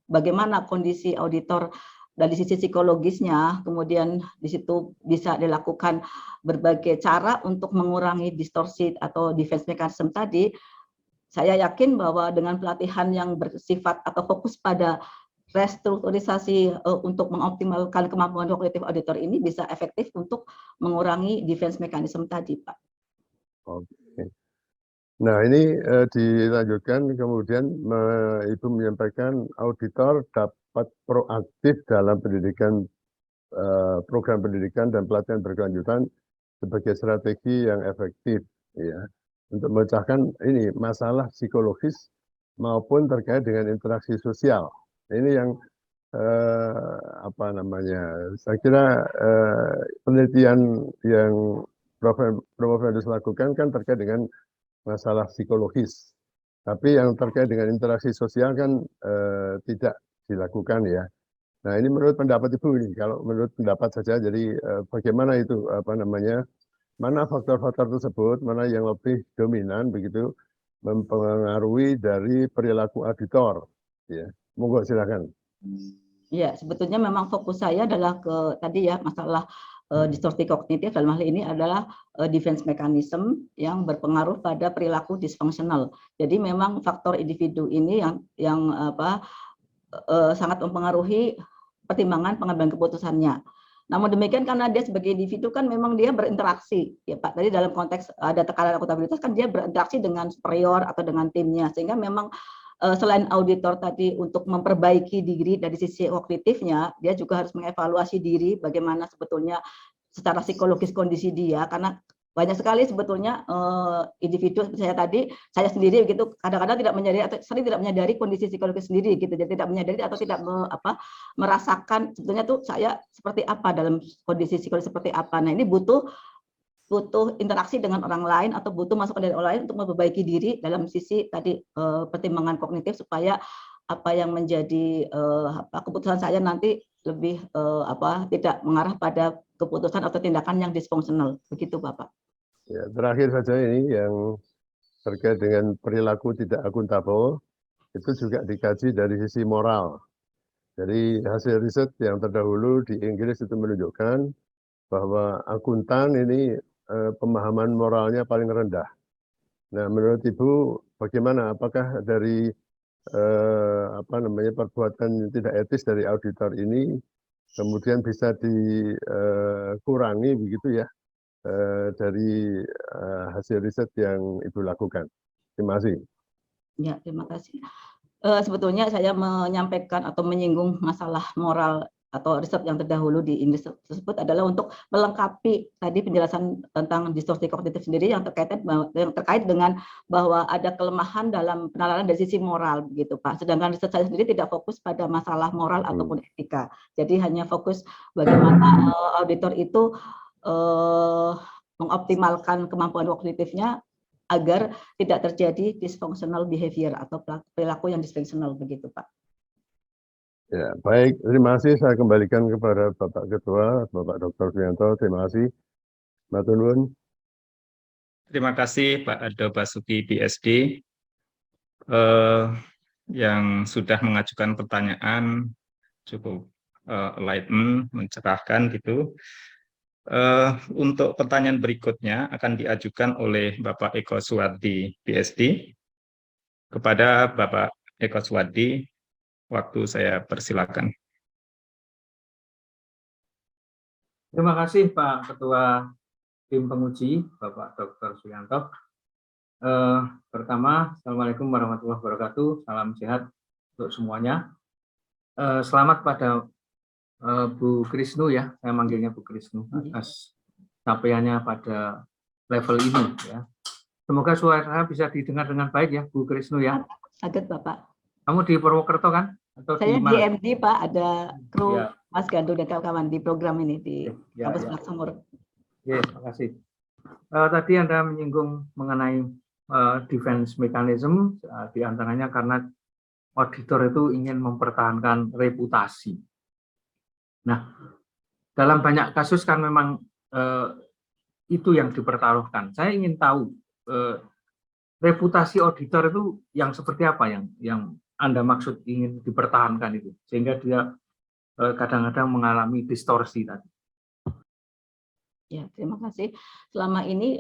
[SPEAKER 4] bagaimana kondisi auditor dari sisi psikologisnya, kemudian di situ bisa dilakukan berbagai cara untuk mengurangi distorsi atau defense mechanism tadi. Saya yakin bahwa dengan pelatihan yang bersifat atau fokus pada restrukturisasi untuk mengoptimalkan kemampuan kognitif auditor ini bisa efektif untuk mengurangi defense mechanism tadi, Pak.
[SPEAKER 6] Oke. Nah, ini dilanjutkan kemudian Ibu menyampaikan auditor dapat proaktif dalam pendidikan, program pendidikan dan pelatihan berkelanjutan sebagai strategi yang efektif, ya, untuk memecahkan ini masalah psikologis maupun terkait dengan interaksi sosial. Ini yang apa namanya? Saya kira penelitian yang Prof. Ferdus lakukan kan terkait dengan masalah psikologis. Tapi yang terkait dengan interaksi sosial kan tidak dilakukan ya. Nah, ini menurut pendapat Ibu ini, kalau menurut pendapat saja, jadi bagaimana itu apa namanya? Mana faktor-faktor tersebut, mana yang lebih dominan begitu mempengaruhi dari perilaku auditor, ya. Monggo silakan.
[SPEAKER 4] Ya, sebetulnya memang fokus saya adalah ke tadi ya masalah distorsi kognitif dalam hal ini adalah defense mechanism yang berpengaruh pada perilaku disfungsional. Jadi memang faktor individu ini yang sangat mempengaruhi pertimbangan pengambilan keputusannya. Namun demikian karena dia sebagai individu kan memang dia berinteraksi ya Pak. Tadi dalam konteks ada tekanan akuntabilitas kan dia berinteraksi dengan superior atau dengan timnya, sehingga memang selain auditor tadi untuk memperbaiki diri dari sisi kognitifnya, dia juga harus mengevaluasi diri bagaimana sebetulnya secara psikologis kondisi dia, karena banyak sekali sebetulnya individu seperti saya sendiri gitu kadang-kadang tidak menyadari atau sering tidak menyadari kondisi psikologis sendiri gitu, jadi tidak menyadari atau tidak merasakan sebetulnya tuh saya seperti apa dalam kondisi psikologis seperti apa. Nah, ini butuh interaksi dengan orang lain atau butuh masukan dari orang lain untuk memperbaiki diri dalam sisi tadi pertimbangan kognitif supaya apa yang menjadi keputusan saya nanti lebih tidak mengarah pada keputusan atau tindakan yang disfungsional. Begitu Bapak.
[SPEAKER 6] Ya, terakhir saja ini yang terkait dengan perilaku tidak akuntabel itu juga dikaji dari sisi moral. Jadi hasil riset yang terdahulu di Inggris itu menunjukkan bahwa akuntan ini pemahaman moralnya paling rendah. Nah, menurut Ibu bagaimana? Apakah dari perbuatan tidak etis dari auditor ini kemudian bisa dikurangi begitu ya dari hasil riset yang Ibu lakukan? Terima kasih.
[SPEAKER 4] Ya, terima kasih. Sebetulnya saya menyampaikan atau menyinggung masalah moral atau riset yang terdahulu di Inggris tersebut adalah untuk melengkapi tadi penjelasan tentang distorsi kognitif sendiri yang terkait dengan bahwa ada kelemahan dalam penalaran dari sisi moral begitu Pak. Sedangkan riset saya sendiri tidak fokus pada masalah moral ataupun etika. Jadi hanya fokus bagaimana auditor itu mengoptimalkan kemampuan kognitifnya agar tidak terjadi dysfunctional behavior atau perilaku yang disfungsional begitu Pak.
[SPEAKER 6] Ya, baik. Terima kasih. Saya kembalikan kepada Bapak Ketua, Bapak Dr. Suyanto. Terima kasih. Matur nuwun.
[SPEAKER 2] Terima kasih Pak Ado Basuki PSD yang sudah mengajukan pertanyaan cukup enlightened, mencerahkan gitu. Untuk pertanyaan berikutnya akan diajukan oleh Bapak Eko Suwardi PSD. Kepada Bapak Eko Suwardi, waktu saya persilakan.
[SPEAKER 7] Terima kasih Pak Ketua Tim Penguji, Bapak Dr. Suyanto. Pertama, Assalamualaikum warahmatullahi wabarakatuh, salam sehat untuk semuanya. Selamat pada Bu Krisnu ya, saya manggilnya Bu Krisnu, atas capaiannya pada level ini ya. Semoga suara bisa didengar dengan baik ya, Bu Krisnu ya.
[SPEAKER 4] Sangat Bapak.
[SPEAKER 7] Kamu di Purwokerto kan? Atau
[SPEAKER 4] Saya di
[SPEAKER 7] mana?
[SPEAKER 4] MD Pak, ada kru
[SPEAKER 7] Ya.
[SPEAKER 4] Mas Gandul dan kawan-kawan di program ini di
[SPEAKER 7] Ya,
[SPEAKER 4] kampus
[SPEAKER 7] ya.
[SPEAKER 4] Makmur.
[SPEAKER 7] Ya, terima kasih. Tadi Anda menyinggung mengenai defense mechanism, di antaranya karena auditor itu ingin mempertahankan reputasi. Nah, dalam banyak kasus kan memang itu yang dipertaruhkan. Saya ingin tahu reputasi auditor itu yang seperti apa yang Anda maksud ingin dipertahankan itu, sehingga dia kadang-kadang mengalami distorsi tadi.
[SPEAKER 4] Ya, terima kasih. Selama ini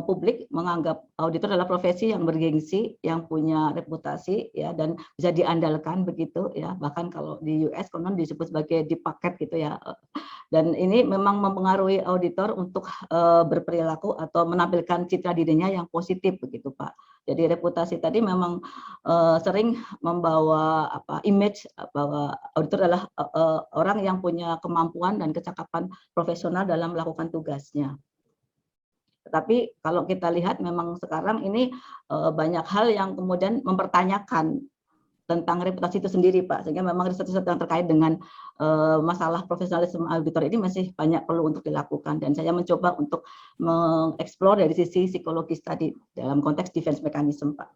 [SPEAKER 4] publik menganggap auditor adalah profesi yang bergengsi, yang punya reputasi ya dan bisa diandalkan begitu ya. Bahkan kalau di US konon disebut sebagai deep pocket gitu ya. Dan ini memang mempengaruhi auditor untuk berperilaku atau menampilkan citra dirinya yang positif begitu Pak. Jadi reputasi tadi memang sering membawa image bahwa auditor adalah orang yang punya kemampuan dan kecakapan profesional dalam melakukan tugasnya. Tetapi kalau kita lihat memang sekarang ini banyak hal yang kemudian mempertanyakan tentang reputasi itu sendiri Pak, sehingga memang riset-riset yang terkait dengan masalah profesionalisme auditor ini masih banyak perlu untuk dilakukan, dan saya mencoba untuk mengeksplor dari sisi psikologis tadi dalam konteks defense mechanism Pak.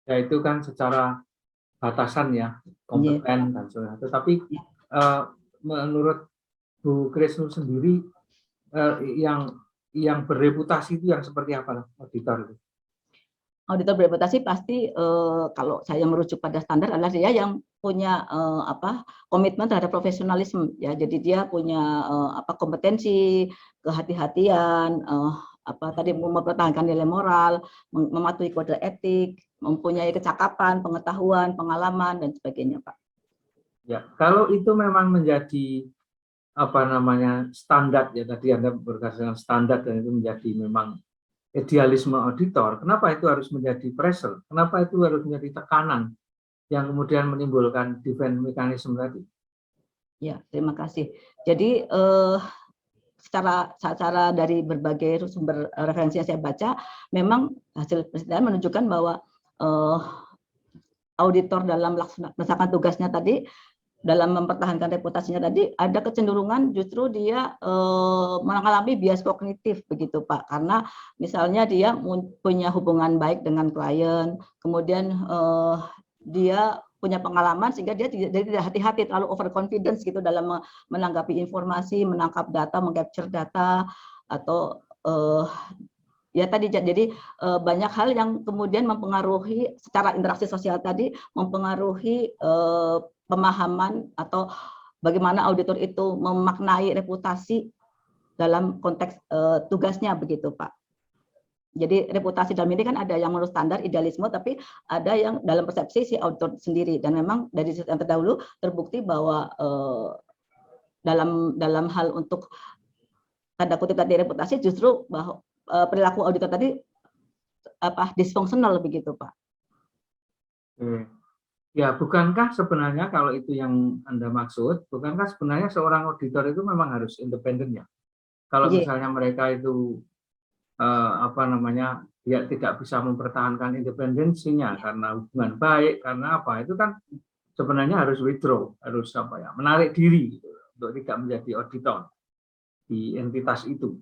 [SPEAKER 7] Ya itu kan secara batasan ya, kompeten dan sebagainya. Tetapi menurut Bu Krisnu sendiri yang berreputasi itu yang seperti apa auditor itu?
[SPEAKER 4] Auditor berreputasi pasti kalau saya merujuk pada standar adalah dia yang punya komitmen terhadap profesionalisme ya. Jadi dia punya kompetensi, kehati-hatian, tadi mempertahankan nilai moral, mematuhi kode etik, mempunyai kecakapan, pengetahuan, pengalaman dan sebagainya, Pak.
[SPEAKER 7] Ya, kalau itu memang menjadi standar ya, tadi Anda berdasarkan standar dan itu menjadi memang idealisme auditor, kenapa itu harus menjadi pressure? Kenapa itu harus menjadi tekanan yang kemudian menimbulkan defense mechanism tadi?
[SPEAKER 4] Ya, terima kasih. Jadi secara dari berbagai sumber referensi yang saya baca, memang hasil penelitian menunjukkan bahwa auditor dalam melaksanakan tugasnya tadi, dalam mempertahankan reputasinya tadi, ada kecenderungan justru dia mengalami bias kognitif begitu Pak, karena misalnya dia punya hubungan baik dengan klien, kemudian dia punya pengalaman sehingga dia tidak hati-hati, terlalu overconfidence gitu dalam menanggapi informasi, menangkap data, mengcapture data, atau ya tadi jadi banyak hal yang kemudian mempengaruhi secara interaksi sosial tadi, mempengaruhi pemahaman atau bagaimana auditor itu memaknai reputasi dalam konteks tugasnya begitu Pak. Jadi reputasi dalam ini kan ada yang menurut standar idealisme, tapi ada yang dalam persepsi si auditor sendiri, dan memang dari yang terdahulu terbukti bahwa dalam hal untuk tanda kutip tadi reputasi justru bahwa perilaku auditor tadi disfungsional begitu Pak.
[SPEAKER 7] Ya, bukankah sebenarnya kalau itu yang Anda maksud, bukankah sebenarnya seorang auditor itu memang harus independen ya? Kalau misalnya mereka itu dia tidak bisa mempertahankan independensinya karena hubungan baik, karena apa? Itu kan sebenarnya harus withdraw, harus menarik diri gitu, untuk tidak menjadi auditor di entitas itu.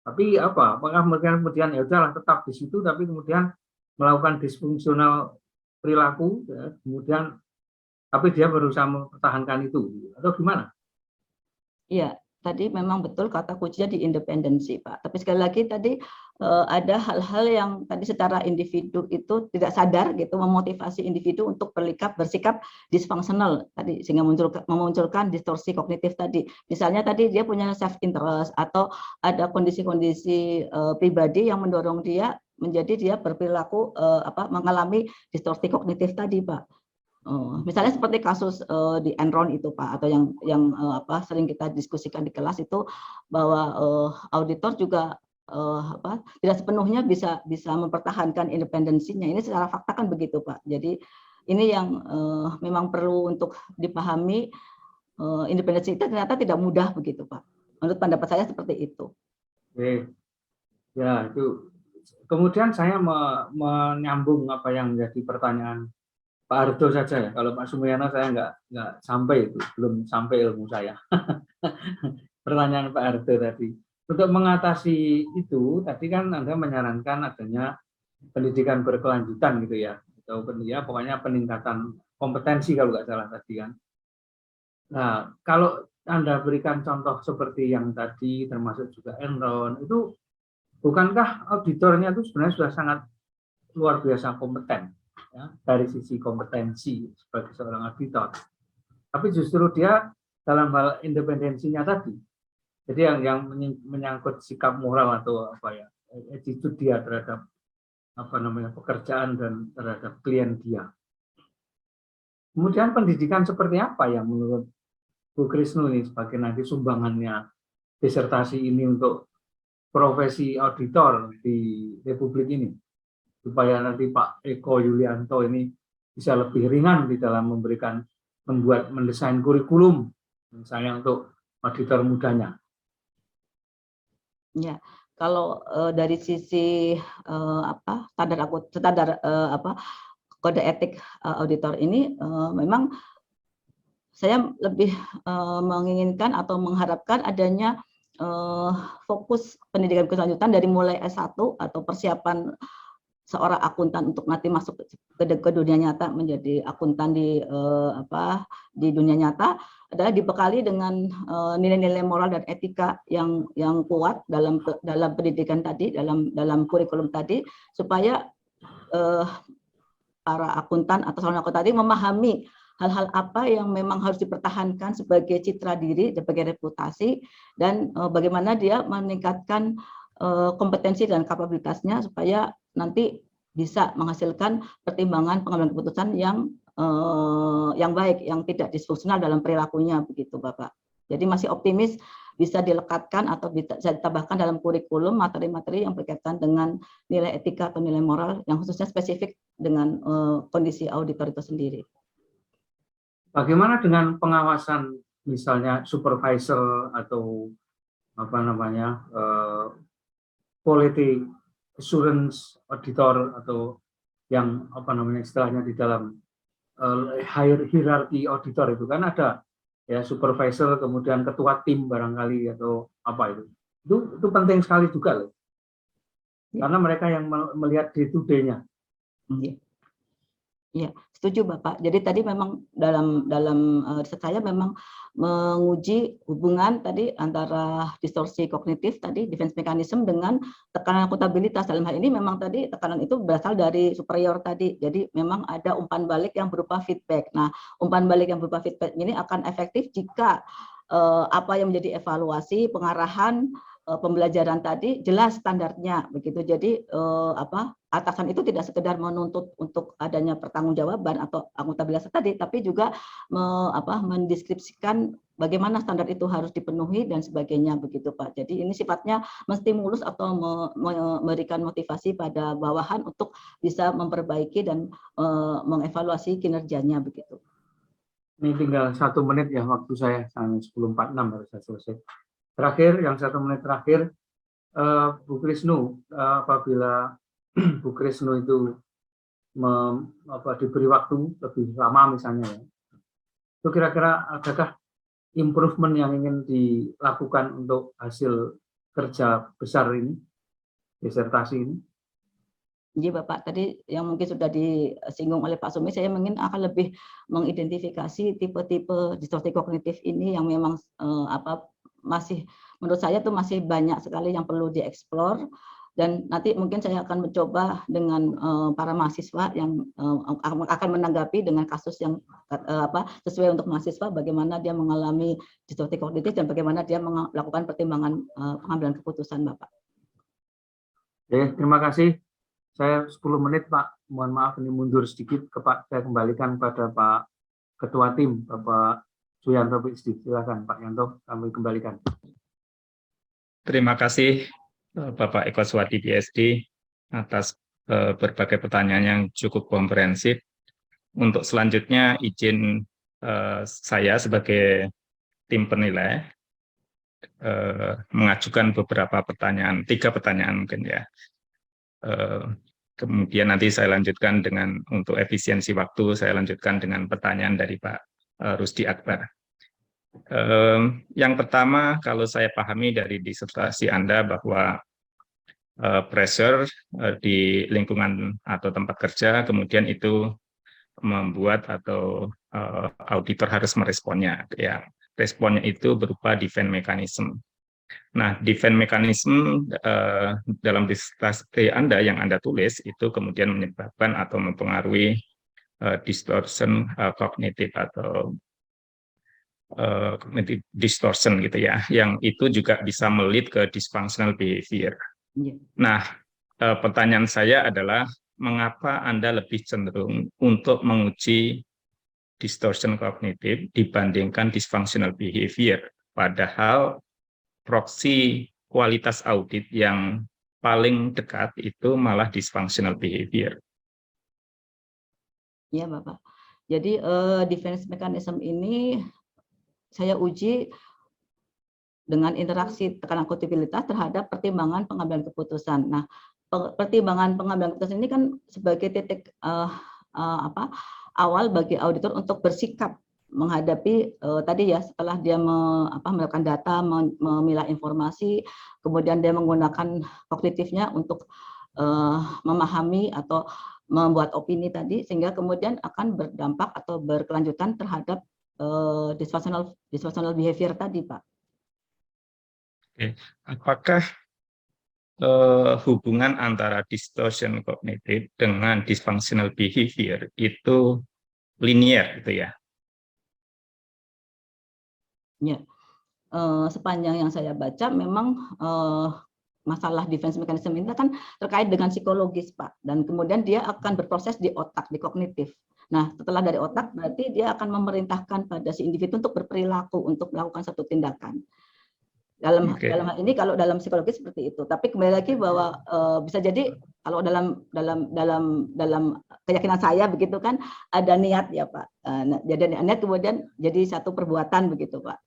[SPEAKER 7] Tapi apakah mereka kemudian ya udahlah tetap di situ, tapi kemudian melakukan disfungsional perilaku, ya, kemudian tapi dia berusaha mempertahankan itu, atau gimana?
[SPEAKER 4] Iya, tadi memang betul kata kuncinya di independensi, Pak. Tapi sekali lagi tadi ada hal-hal yang tadi secara individu itu tidak sadar gitu, memotivasi individu untuk bersikap disfungsional tadi, sehingga memunculkan distorsi kognitif tadi. Misalnya tadi dia punya self interest atau ada kondisi-kondisi pribadi yang mendorong dia menjadi dia berperilaku mengalami distorsi kognitif tadi, Pak. Misalnya seperti kasus di Enron itu Pak, atau yang sering kita diskusikan di kelas itu, bahwa auditor juga tidak sepenuhnya bisa mempertahankan independensinya. Ini secara fakta kan begitu Pak. Jadi ini yang memang perlu untuk dipahami. Independensi itu ternyata tidak mudah begitu, Pak. Menurut pendapat saya seperti itu.
[SPEAKER 7] Oke. Ya, itu. Kemudian saya menyambung apa yang menjadi pertanyaan Pak Ardo saja ya. Kalau Pak Sumiyono saya nggak sampai itu, belum sampai ilmu saya. Pertanyaan Pak Ardo tadi. Untuk mengatasi itu, tadi kan Anda menyarankan adanya pendidikan berkelanjutan gitu ya, atau ya pokoknya peningkatan kompetensi kalau nggak salah tadi kan. Nah, kalau Anda berikan contoh seperti yang tadi, termasuk juga Enron, itu bukankah auditornya itu sebenarnya sudah sangat luar biasa kompeten ya, dari sisi kompetensi sebagai seorang auditor. Tapi justru dia dalam hal independensinya tadi, jadi yang menyangkut sikap moral atau apa ya, attitude dia terhadap apa namanya pekerjaan dan terhadap klien dia. Kemudian pendidikan seperti apa yang menurut Bu Krisnu ini sebagai nanti sumbangannya disertasi ini untuk profesi auditor di Republik ini, supaya nanti Pak Eko Yulianto ini bisa lebih ringan di dalam mendesain kurikulum misalnya untuk auditor mudanya.
[SPEAKER 4] Ya, kalau dari sisi standar kode etik auditor ini memang saya lebih menginginkan atau mengharapkan adanya fokus pendidikan berkelanjutan dari mulai S1 atau persiapan seorang akuntan untuk nanti masuk ke dunia nyata menjadi akuntan di dunia nyata adalah dibekali dengan nilai-nilai moral dan etika yang kuat dalam pendidikan tadi, dalam kurikulum tadi, supaya para akuntan atau seorang akuntan tadi memahami hal-hal apa yang memang harus dipertahankan sebagai citra diri, sebagai reputasi, dan bagaimana dia meningkatkan kompetensi dan kapabilitasnya supaya nanti bisa menghasilkan pertimbangan pengambilan keputusan yang baik, yang tidak disfungsional dalam perilakunya, begitu Bapak. Jadi masih optimis bisa dilekatkan atau bisa ditambahkan dalam kurikulum materi-materi yang berkaitan dengan nilai etika atau nilai moral yang khususnya spesifik dengan kondisi auditor itu sendiri.
[SPEAKER 7] Bagaimana dengan pengawasan misalnya supervisor atau apa namanya quality assurance auditor atau yang apa namanya istilahnya di dalam hierarchy auditor itu kan ada ya supervisor kemudian ketua tim barangkali atau apa itu penting sekali juga loh karena mereka yang melihat day to day-nya.
[SPEAKER 4] Ya, setuju Bapak. Jadi tadi memang dalam riset saya memang menguji hubungan tadi antara distorsi kognitif tadi, defense mechanism, dengan tekanan akuntabilitas. Dalam hal ini memang tadi tekanan itu berasal dari superior tadi. Jadi memang ada umpan balik yang berupa feedback. Nah, umpan balik yang berupa feedback ini akan efektif jika apa yang menjadi evaluasi, pengarahan, pembelajaran tadi jelas standarnya begitu. Jadi atasan itu tidak sekedar menuntut untuk adanya pertanggungjawaban atau akuntabilitas tadi, tapi juga mendeskripsikan bagaimana standar itu harus dipenuhi dan sebagainya begitu Pak. Jadi ini sifatnya menstimulus atau memberikan motivasi pada bawahan untuk bisa memperbaiki dan mengevaluasi kinerjanya begitu.
[SPEAKER 7] Ini tinggal 1 menit ya waktu saya, 10.46 harus saya selesai. Terakhir, yang 1 menit terakhir, Bu Krisnu, apabila Bu Krisnu itu diberi waktu lebih lama misalnya, ya, itu kira-kira adakah improvement yang ingin dilakukan untuk hasil kerja besar ini, disertasi ini?
[SPEAKER 4] Jadi Bapak tadi yang mungkin sudah disinggung oleh Pak Sumi, saya ingin akan lebih mengidentifikasi tipe-tipe distorsi kognitif ini yang memang masih menurut saya tuh masih banyak sekali yang perlu dieksplor, dan nanti mungkin saya akan mencoba dengan para mahasiswa yang akan menanggapi dengan kasus yang sesuai untuk mahasiswa, bagaimana dia mengalami distorsi kognitif dan bagaimana dia melakukan pertimbangan pengambilan keputusan Bapak.
[SPEAKER 7] Oke, terima kasih. Saya 10 menit Pak, mohon maaf ini mundur sedikit, saya kembalikan pada Pak Ketua Tim, Bapak Suyanto PhD. Silakan Pak Yanto, kami kembalikan.
[SPEAKER 2] Terima kasih Bapak Eko Swadi PhD atas berbagai pertanyaan yang cukup komprehensif. untuk selanjutnya izin saya sebagai tim penilai mengajukan beberapa pertanyaan, 3 pertanyaan mungkin ya. Kemudian nanti saya lanjutkan dengan untuk efisiensi waktu, saya lanjutkan dengan pertanyaan dari Pak Rusdi Akbar. Yang pertama, kalau saya pahami dari disertasi Anda bahwa pressure di lingkungan atau tempat kerja, kemudian itu membuat atau auditor harus meresponnya. Ya, responnya itu berupa defense mechanism. Nah, defense mechanism dalam disertasi Anda yang Anda tulis itu kemudian menyebabkan atau mempengaruhi distortion kognitif atau cognitive distortion gitu ya, yang itu juga bisa melead ke dysfunctional behavior. Nah, pertanyaan saya adalah mengapa Anda lebih cenderung untuk menguji distortion kognitif dibandingkan dysfunctional behavior, padahal proksi kualitas audit yang paling dekat itu malah dysfunctional behavior.
[SPEAKER 4] Ya, Bapak. Jadi defense mechanism ini saya uji dengan interaksi tekanan akuntabilitas terhadap pertimbangan pengambilan keputusan. Nah, pertimbangan pengambilan keputusan ini kan sebagai titik awal bagi auditor untuk bersikap menghadapi tadi ya, setelah dia melakukan data, memilah informasi, kemudian dia menggunakan kognitifnya untuk memahami atau membuat opini tadi, sehingga kemudian akan berdampak atau berkelanjutan terhadap dysfunctional behavior tadi, Pak.
[SPEAKER 2] Oke. Apakah hubungan antara distortion kognitif dengan dysfunctional behavior itu linear gitu ya?
[SPEAKER 4] Ya, sepanjang yang saya baca memang masalah defense mechanism ini kan terkait dengan psikologis, Pak, dan kemudian dia akan berproses di otak, di kognitif. Nah, setelah dari otak berarti dia akan memerintahkan pada si individu untuk berperilaku, untuk melakukan satu tindakan. Dalam hal ini kalau dalam psikologis seperti itu. Tapi kembali lagi bahwa bisa jadi kalau dalam keyakinan saya begitu kan ada niat ya, Pak. Jadi niat kemudian jadi satu perbuatan begitu, Pak.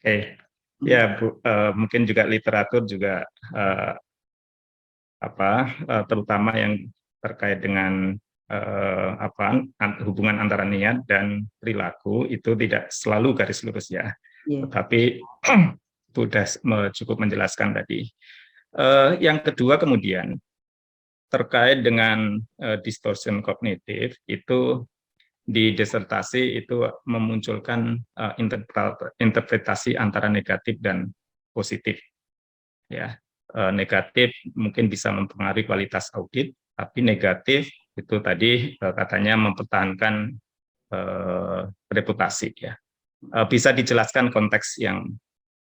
[SPEAKER 2] Oke. Ya, Bu, mungkin juga literatur juga terutama yang terkait dengan hubungan antara niat dan perilaku itu tidak selalu garis lurus ya. Tetapi sudah cukup menjelaskan tadi. Yang kedua kemudian terkait dengan distortion kognitif itu di disertasi itu memunculkan interpretasi antara negatif dan positif. Ya, negatif mungkin bisa mempengaruhi kualitas audit, tapi negatif itu tadi katanya mempertahankan reputasi ya. Bisa dijelaskan konteks yang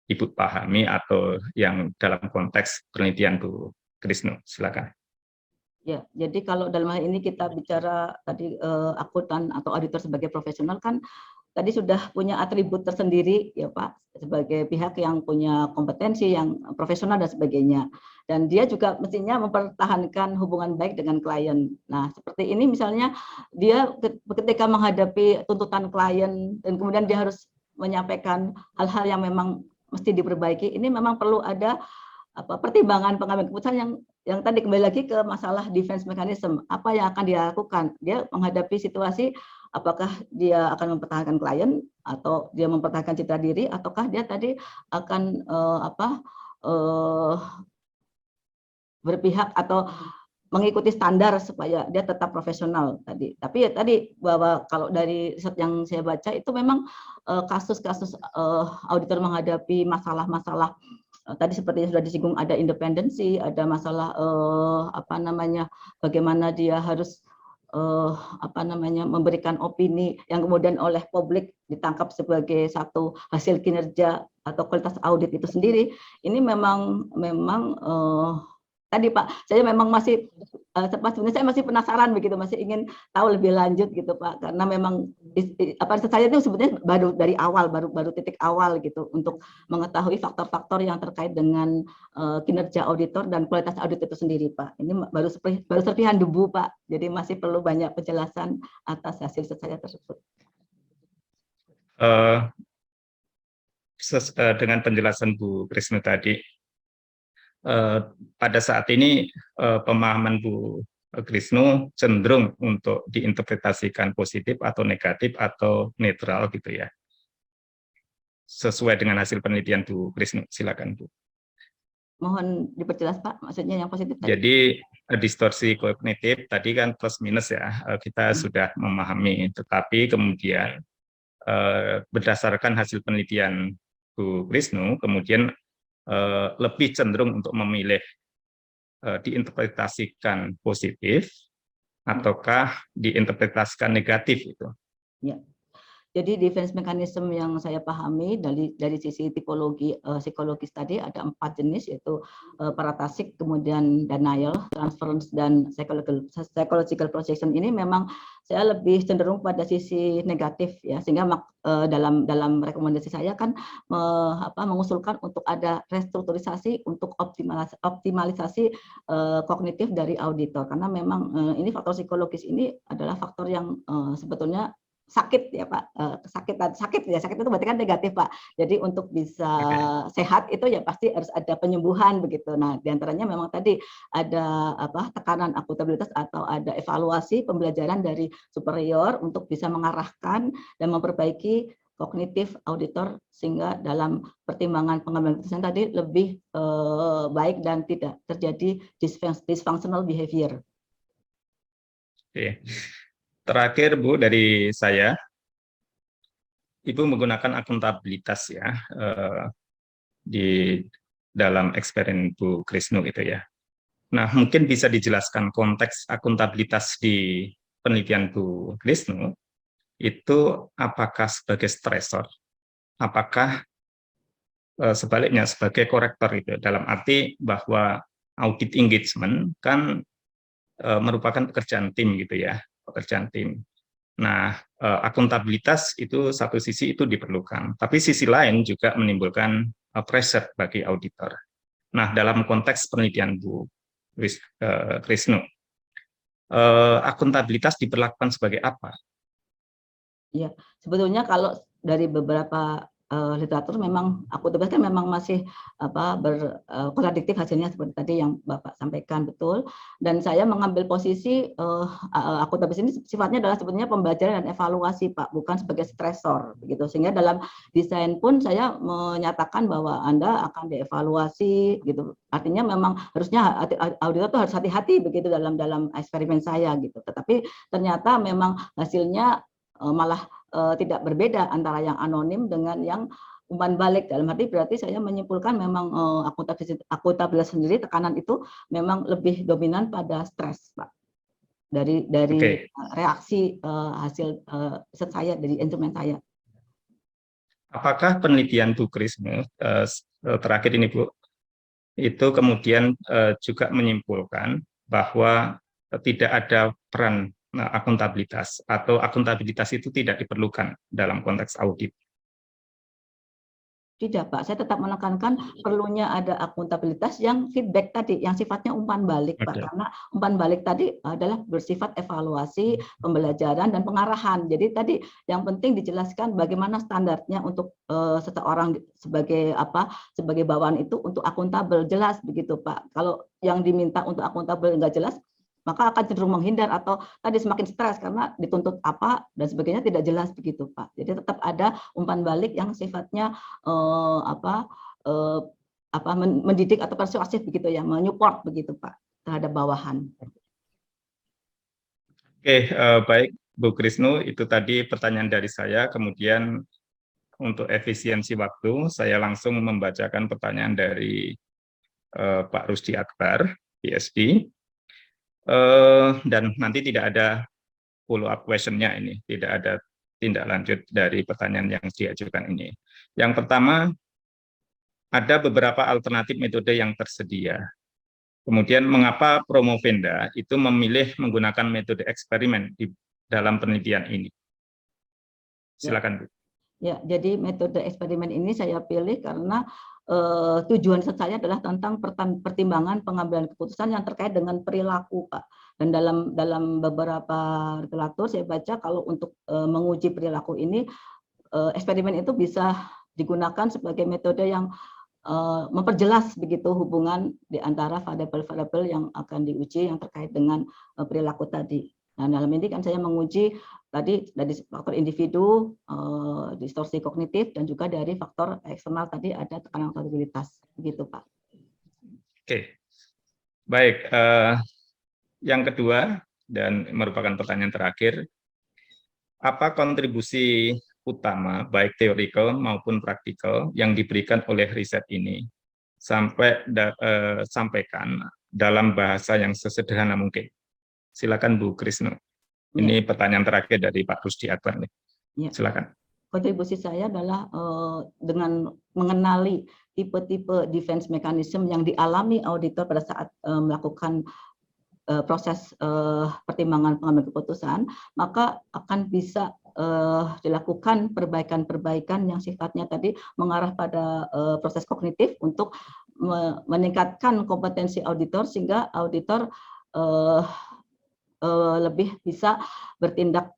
[SPEAKER 2] Ibu pahami atau yang dalam konteks penelitian Bu Krisno, silakan.
[SPEAKER 4] Ya, jadi kalau dalam hal ini kita bicara tadi akuntan atau auditor sebagai profesional kan tadi sudah punya atribut tersendiri ya Pak, sebagai pihak yang punya kompetensi yang profesional dan sebagainya. Dan dia juga mestinya mempertahankan hubungan baik dengan klien. Nah, seperti ini misalnya dia ketika menghadapi tuntutan klien dan kemudian dia harus menyampaikan hal-hal yang memang mesti diperbaiki, ini memang perlu ada pertimbangan pengambilan keputusan yang tadi kembali lagi ke masalah defense mechanism. Apa yang akan dia lakukan? Dia menghadapi situasi apakah dia akan mempertahankan klien atau dia mempertahankan citra diri ataukah dia tadi akan berpihak atau mengikuti standar supaya dia tetap profesional tadi. Tapi ya tadi bahwa kalau dari riset yang saya baca itu memang kasus-kasus auditor menghadapi masalah-masalah tadi seperti yang sudah disinggung, ada independensi, ada masalah bagaimana dia harus memberikan opini yang kemudian oleh publik ditangkap sebagai satu hasil kinerja atau kualitas audit itu sendiri. Ini memang tadi Pak, saya memang masih sebenarnya saya masih penasaran begitu, masih ingin tahu lebih lanjut gitu Pak, karena memang saya itu sebetulnya baru dari awal, baru titik awal gitu untuk mengetahui faktor-faktor yang terkait dengan kinerja auditor dan kualitas audit itu sendiri Pak. Ini baru serpihan debu Pak, jadi masih perlu banyak penjelasan atas hasil saya tersebut.
[SPEAKER 2] Dengan penjelasan Bu Krisno tadi, pada saat ini pemahaman Bu Krisno cenderung untuk diinterpretasikan positif atau negatif atau netral gitu ya, sesuai dengan hasil penelitian Bu Krisno. Silakan Bu.
[SPEAKER 4] Mohon diperjelas Pak, maksudnya yang positif tadi.
[SPEAKER 2] Jadi distorsi kognitif tadi kan plus minus ya, kita sudah memahami, tetapi kemudian berdasarkan hasil penelitian Bu Krisno, kemudian lebih cenderung untuk memilih diinterpretasikan positif ataukah diinterpretasikan negatif itu.
[SPEAKER 4] Ya. Jadi defense mechanism yang saya pahami dari sisi tipologi psikologis tadi ada 4 jenis, yaitu paratasik, kemudian denial, transference, dan psychological projection. Ini memang saya lebih cenderung pada sisi negatif ya, sehingga dalam rekomendasi saya kan mengusulkan untuk ada restrukturisasi untuk optimalisasi kognitif dari auditor, karena memang ini faktor psikologis ini adalah faktor yang sebetulnya sakit ya Pak, sakit itu berarti kan negatif Pak. Jadi untuk bisa sehat itu ya pasti harus ada penyembuhan begitu. Nah, diantaranya memang tadi ada tekanan akuntabilitas atau ada evaluasi pembelajaran dari superior untuk bisa mengarahkan dan memperbaiki kognitif auditor sehingga dalam pertimbangan pengambilan keputusan tadi lebih baik dan tidak terjadi dysfunctional behavior.
[SPEAKER 2] Oke. Terakhir Bu dari saya, Ibu menggunakan akuntabilitas ya di dalam eksperimen Bu Krisno gitu ya. Nah, mungkin bisa dijelaskan konteks akuntabilitas di penelitian Bu Krisno itu apakah sebagai stresor, apakah sebaliknya sebagai korektor itu, dalam arti bahwa audit engagement kan merupakan pekerjaan tim gitu ya, pekerjaan tim. Nah, akuntabilitas itu satu sisi itu diperlukan, tapi sisi lain juga menimbulkan pressure bagi auditor. Nah, dalam konteks penelitian Bu Krisno, akuntabilitas diperlakukan sebagai apa?
[SPEAKER 4] Ya, sebetulnya kalau dari beberapa literatur memang akuntabilitas kan memang masih kontradiktif hasilnya seperti tadi yang Bapak sampaikan, betul. Dan saya mengambil posisi akuntabilitas ini sifatnya adalah sebetulnya pembelajaran dan evaluasi Pak, bukan sebagai stresor begitu. Sehingga dalam desain pun saya menyatakan bahwa Anda akan dievaluasi gitu. Artinya memang harusnya auditor tuh harus hati-hati begitu dalam eksperimen saya gitu. Tetapi ternyata memang hasilnya malah tidak berbeda antara yang anonim dengan yang umpan balik. Dalam arti berarti saya menyimpulkan memang akuntabilitas sendiri, tekanan itu memang lebih dominan pada stres Pak, dari reaksi hasil riset saya, dari instrumen saya.
[SPEAKER 2] Apakah penelitian Bu Krisno terakhir ini Bu itu kemudian juga menyimpulkan bahwa tidak ada peran akuntabilitas atau akuntabilitas itu tidak diperlukan dalam konteks audit?
[SPEAKER 4] Tidak Pak, saya tetap menekankan perlunya ada akuntabilitas yang feedback tadi, yang sifatnya umpan balik Pak, karena umpan balik tadi adalah bersifat evaluasi, pembelajaran, dan pengarahan. Jadi tadi yang penting dijelaskan bagaimana standarnya untuk seseorang sebagai bawahan itu untuk akuntabel, jelas begitu Pak. Kalau yang diminta untuk akuntabel nggak jelas, maka akan cenderung menghindar atau tadi semakin stres karena dituntut apa dan sebagainya tidak jelas begitu Pak. Jadi tetap ada umpan balik yang sifatnya mendidik atau persuasif begitu ya, menyupport begitu Pak terhadap bawahan.
[SPEAKER 2] Oke, baik Bu Krisno, itu tadi pertanyaan dari saya. Kemudian untuk efisiensi waktu, saya langsung membacakan pertanyaan dari Pak Rusdi Akbar, PhD. Dan nanti tidak ada follow up question-nya ini, tidak ada tindak lanjut dari pertanyaan yang diajukan ini. Yang pertama, ada beberapa alternatif metode yang tersedia. Kemudian mengapa Promovenda itu memilih menggunakan metode eksperimen di dalam penelitian ini? Silakan, Bu.
[SPEAKER 4] Ya, jadi metode eksperimen ini saya pilih karena tujuan saya adalah tentang pertimbangan pengambilan keputusan yang terkait dengan perilaku, Pak. Dan dalam beberapa literatur saya baca kalau untuk menguji perilaku ini eksperimen itu bisa digunakan sebagai metode yang memperjelas begitu hubungan di antara variabel-variabel yang akan diuji yang terkait dengan perilaku tadi. Nah, dalam ini kan saya menguji tadi dari faktor individu, distorsi kognitif, dan juga dari faktor eksternal tadi ada tekanan akseptabilitas, begitu Pak.
[SPEAKER 2] Oke, baik. Yang kedua dan merupakan pertanyaan terakhir, apa kontribusi utama baik teorikal maupun praktikal yang diberikan oleh riset ini sampaikan dalam bahasa yang sesederhana mungkin? Silakan Bu Krisno. Ini pertanyaan terakhir dari Pak Rusdi Akbar nih. Silakan.
[SPEAKER 4] Kontribusi saya adalah dengan mengenali tipe-tipe defense mechanism yang dialami auditor pada saat melakukan proses pertimbangan pengambilan keputusan, maka akan bisa dilakukan perbaikan-perbaikan yang sifatnya tadi mengarah pada proses kognitif untuk meningkatkan kompetensi auditor sehingga auditor lebih bisa bertindak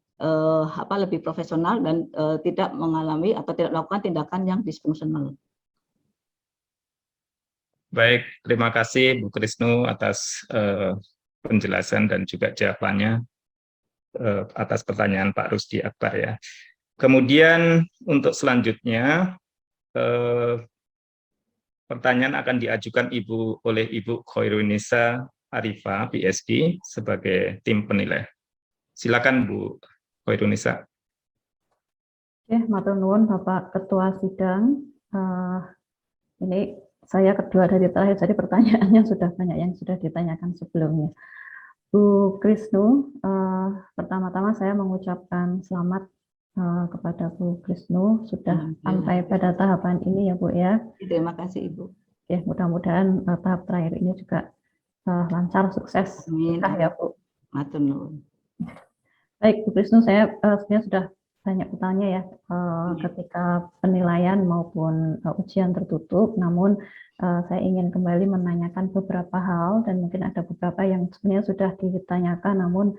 [SPEAKER 4] lebih profesional dan tidak mengalami atau tidak melakukan tindakan yang disfungsional.
[SPEAKER 2] Baik, terima kasih Bu Krisno atas penjelasan dan juga jawabannya atas pertanyaan Pak Rusdi Akbar ya. Kemudian untuk selanjutnya pertanyaan akan diajukan oleh Ibu Khoirunisa Arifah, PhD, sebagai tim penilai. Silakan Bu Khoirunisa.
[SPEAKER 8] Oke, matur nuwun Bapak Ketua Sidang. Ini saya kedua dari terakhir, jadi pertanyaannya sudah banyak yang sudah ditanyakan sebelumnya. Bu Krisno, pertama-tama saya mengucapkan selamat kepada Bu Krisno sudah sampai pada tahapan ini ya Bu ya.
[SPEAKER 4] Terima kasih Ibu.
[SPEAKER 8] Oke, mudah-mudahan tahap terakhir ini juga lancar, sukses. Ya Bu.
[SPEAKER 4] Matur nuwun.
[SPEAKER 8] Baik Bu Krisno, saya sebenarnya sudah banyak bertanya ya ketika penilaian maupun ujian tertutup, namun saya ingin kembali menanyakan beberapa hal dan mungkin ada beberapa yang sebenarnya sudah ditanyakan, namun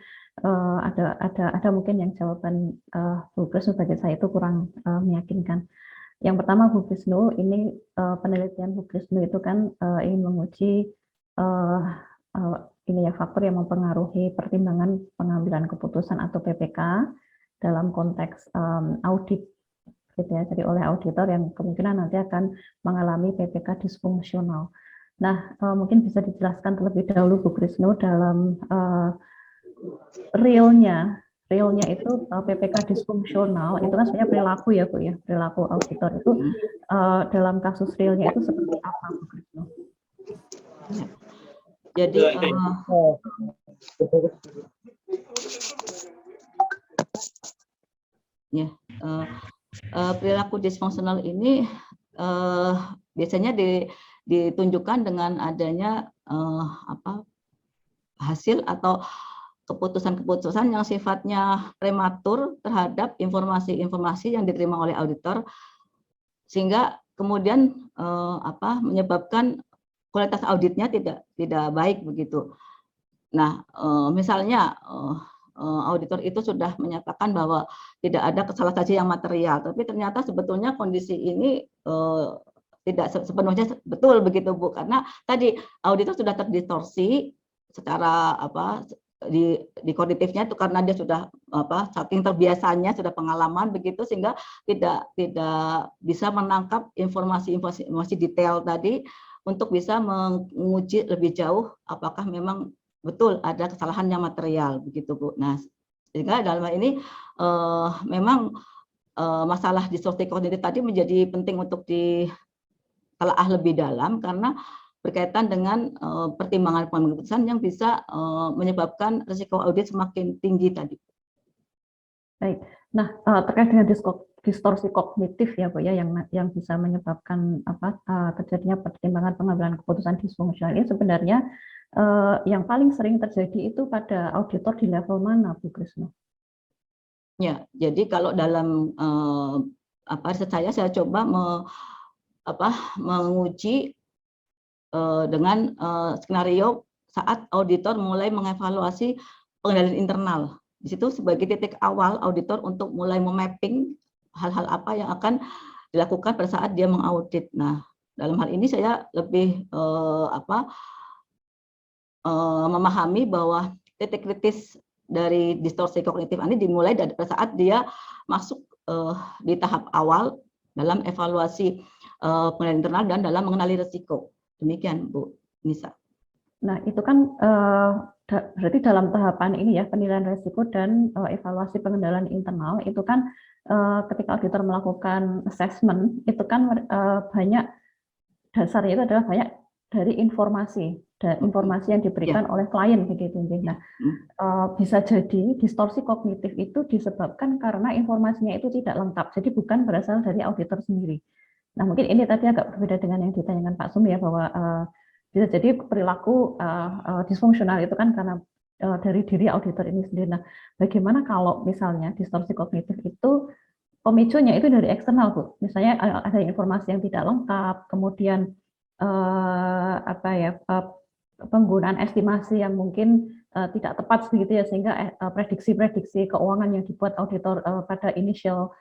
[SPEAKER 8] ada mungkin yang jawaban Bu Krisno bagi saya itu kurang meyakinkan. Yang pertama Bu Krisno, ini penelitian Bu Krisno itu kan ingin menguji ini ya faktor yang mempengaruhi pertimbangan pengambilan keputusan atau PPK dalam konteks audit, gitu ya. Jadi oleh auditor yang kemungkinan nanti akan mengalami PPK disfungsional. Nah, mungkin bisa dijelaskan terlebih dahulu Bu Krisno dalam realnya itu PPK disfungsional itu kan sebenarnya perilaku ya Bu ya, perilaku auditor itu dalam kasus realnya itu seperti apa Bu Krisno?
[SPEAKER 4] Jadi perilaku disfungsional ini biasanya ditunjukkan dengan adanya hasil atau keputusan-keputusan yang sifatnya prematur terhadap informasi-informasi yang diterima oleh auditor, sehingga kemudian menyebabkan kualitas auditnya tidak baik begitu. Nah, misalnya auditor itu sudah menyatakan bahwa tidak ada kesalahan saja yang material, tapi ternyata sebetulnya kondisi ini tidak sepenuhnya betul begitu Bu, karena tadi auditor sudah terdistorsi secara di kognitifnya itu karena dia sudah saking terbiasanya sudah pengalaman begitu sehingga tidak bisa menangkap informasi detail tadi untuk bisa menguji lebih jauh apakah memang betul ada kesalahan yang material begitu Bu. Nah, sehingga dalam hal ini memang masalah distorsi kognitif tadi menjadi penting untuk ditelaah lebih dalam karena berkaitan dengan pertimbangan pengambilan keputusan yang bisa menyebabkan risiko audit semakin tinggi tadi.
[SPEAKER 8] Baik. Nah, terkait dengan distorsi kognitif ya Bu ya, yang bisa menyebabkan terjadinya pertimbangan pengambilan keputusan disfungsional ini sebenarnya yang paling sering terjadi itu pada auditor di level mana, Bu Krisno?
[SPEAKER 4] Ya, jadi kalau dalam riset saya coba menguji dengan skenario saat auditor mulai mengevaluasi pengendalian internal. Di situ sebagai titik awal auditor untuk mulai memapping hal-hal apa yang akan dilakukan pada saat dia mengaudit. Nah, dalam hal ini saya lebih memahami bahwa titik kritis dari distorsi kognitif ini dimulai dari pada saat dia masuk di tahap awal dalam evaluasi pengendalian internal dan dalam mengenali risiko. Demikian Bu Nisa.
[SPEAKER 8] Nah, itu kan berarti dalam tahapan ini ya, penilaian risiko dan evaluasi pengendalian internal, itu kan ketika auditor melakukan assessment, itu kan banyak dasarnya itu adalah banyak dari informasi yang diberikan oleh klien begitu. Nah, bisa jadi distorsi kognitif itu disebabkan karena informasinya itu tidak lengkap, jadi bukan berasal dari auditor sendiri. Nah, mungkin ini tadi agak berbeda dengan yang ditanyakan Pak Sumi ya, bahwa bisa jadi perilaku disfungsional itu kan karena dari diri auditor ini sendiri. Nah, bagaimana kalau misalnya distorsi kognitif itu pemicunya itu dari eksternal, Bu? Misalnya ada informasi yang tidak lengkap, kemudian penggunaan estimasi yang mungkin tidak tepat begitu ya, sehingga prediksi-prediksi keuangan yang dibuat auditor pada initial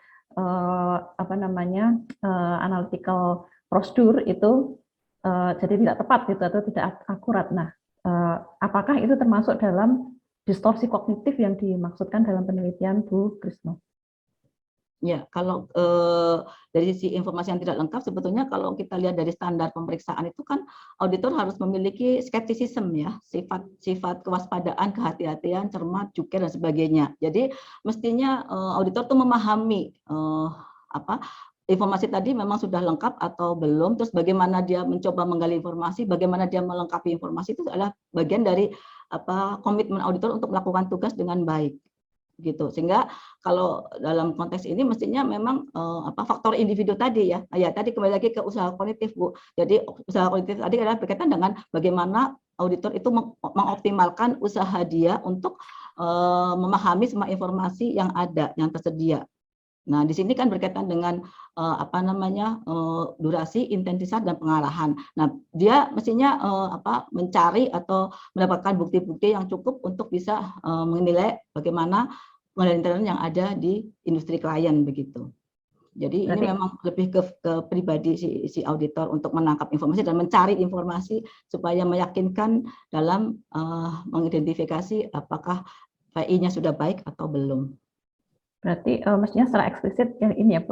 [SPEAKER 8] analytical procedure itu jadi tidak tepat gitu atau tidak akurat. Nah, apakah itu termasuk dalam distorsi kognitif yang dimaksudkan dalam penelitian Bu Krisno?
[SPEAKER 4] Ya, kalau dari sisi informasi yang tidak lengkap, sebetulnya kalau kita lihat dari standar pemeriksaan itu kan auditor harus memiliki skeptisisme ya, sifat kewaspadaan, kehati-hatian, cermat, jukir dan sebagainya. Jadi mestinya auditor tuh memahami informasi tadi memang sudah lengkap atau belum, terus bagaimana dia mencoba menggali informasi, bagaimana dia melengkapi informasi, itu adalah bagian dari komitmen auditor untuk melakukan tugas dengan baik gitu. Sehingga kalau dalam konteks ini mestinya memang faktor individu tadi ya. Ya tadi kembali lagi ke usaha kognitif Bu. Jadi usaha kognitif tadi adalah berkaitan dengan bagaimana auditor itu mengoptimalkan usaha dia untuk memahami semua informasi yang ada, yang tersedia. Nah, di sini kan berkaitan dengan durasi, intensitas dan pengarahan. Nah, dia mestinya mencari atau mendapatkan bukti-bukti yang cukup untuk bisa menilai bagaimana pengendalian internal yang ada di industri klien begitu. Jadi ini memang lebih ke pribadi si auditor untuk menangkap informasi dan mencari informasi supaya meyakinkan dalam mengidentifikasi apakah PI-nya sudah baik atau belum.
[SPEAKER 8] Berarti mestinya secara eksplisit ini ya,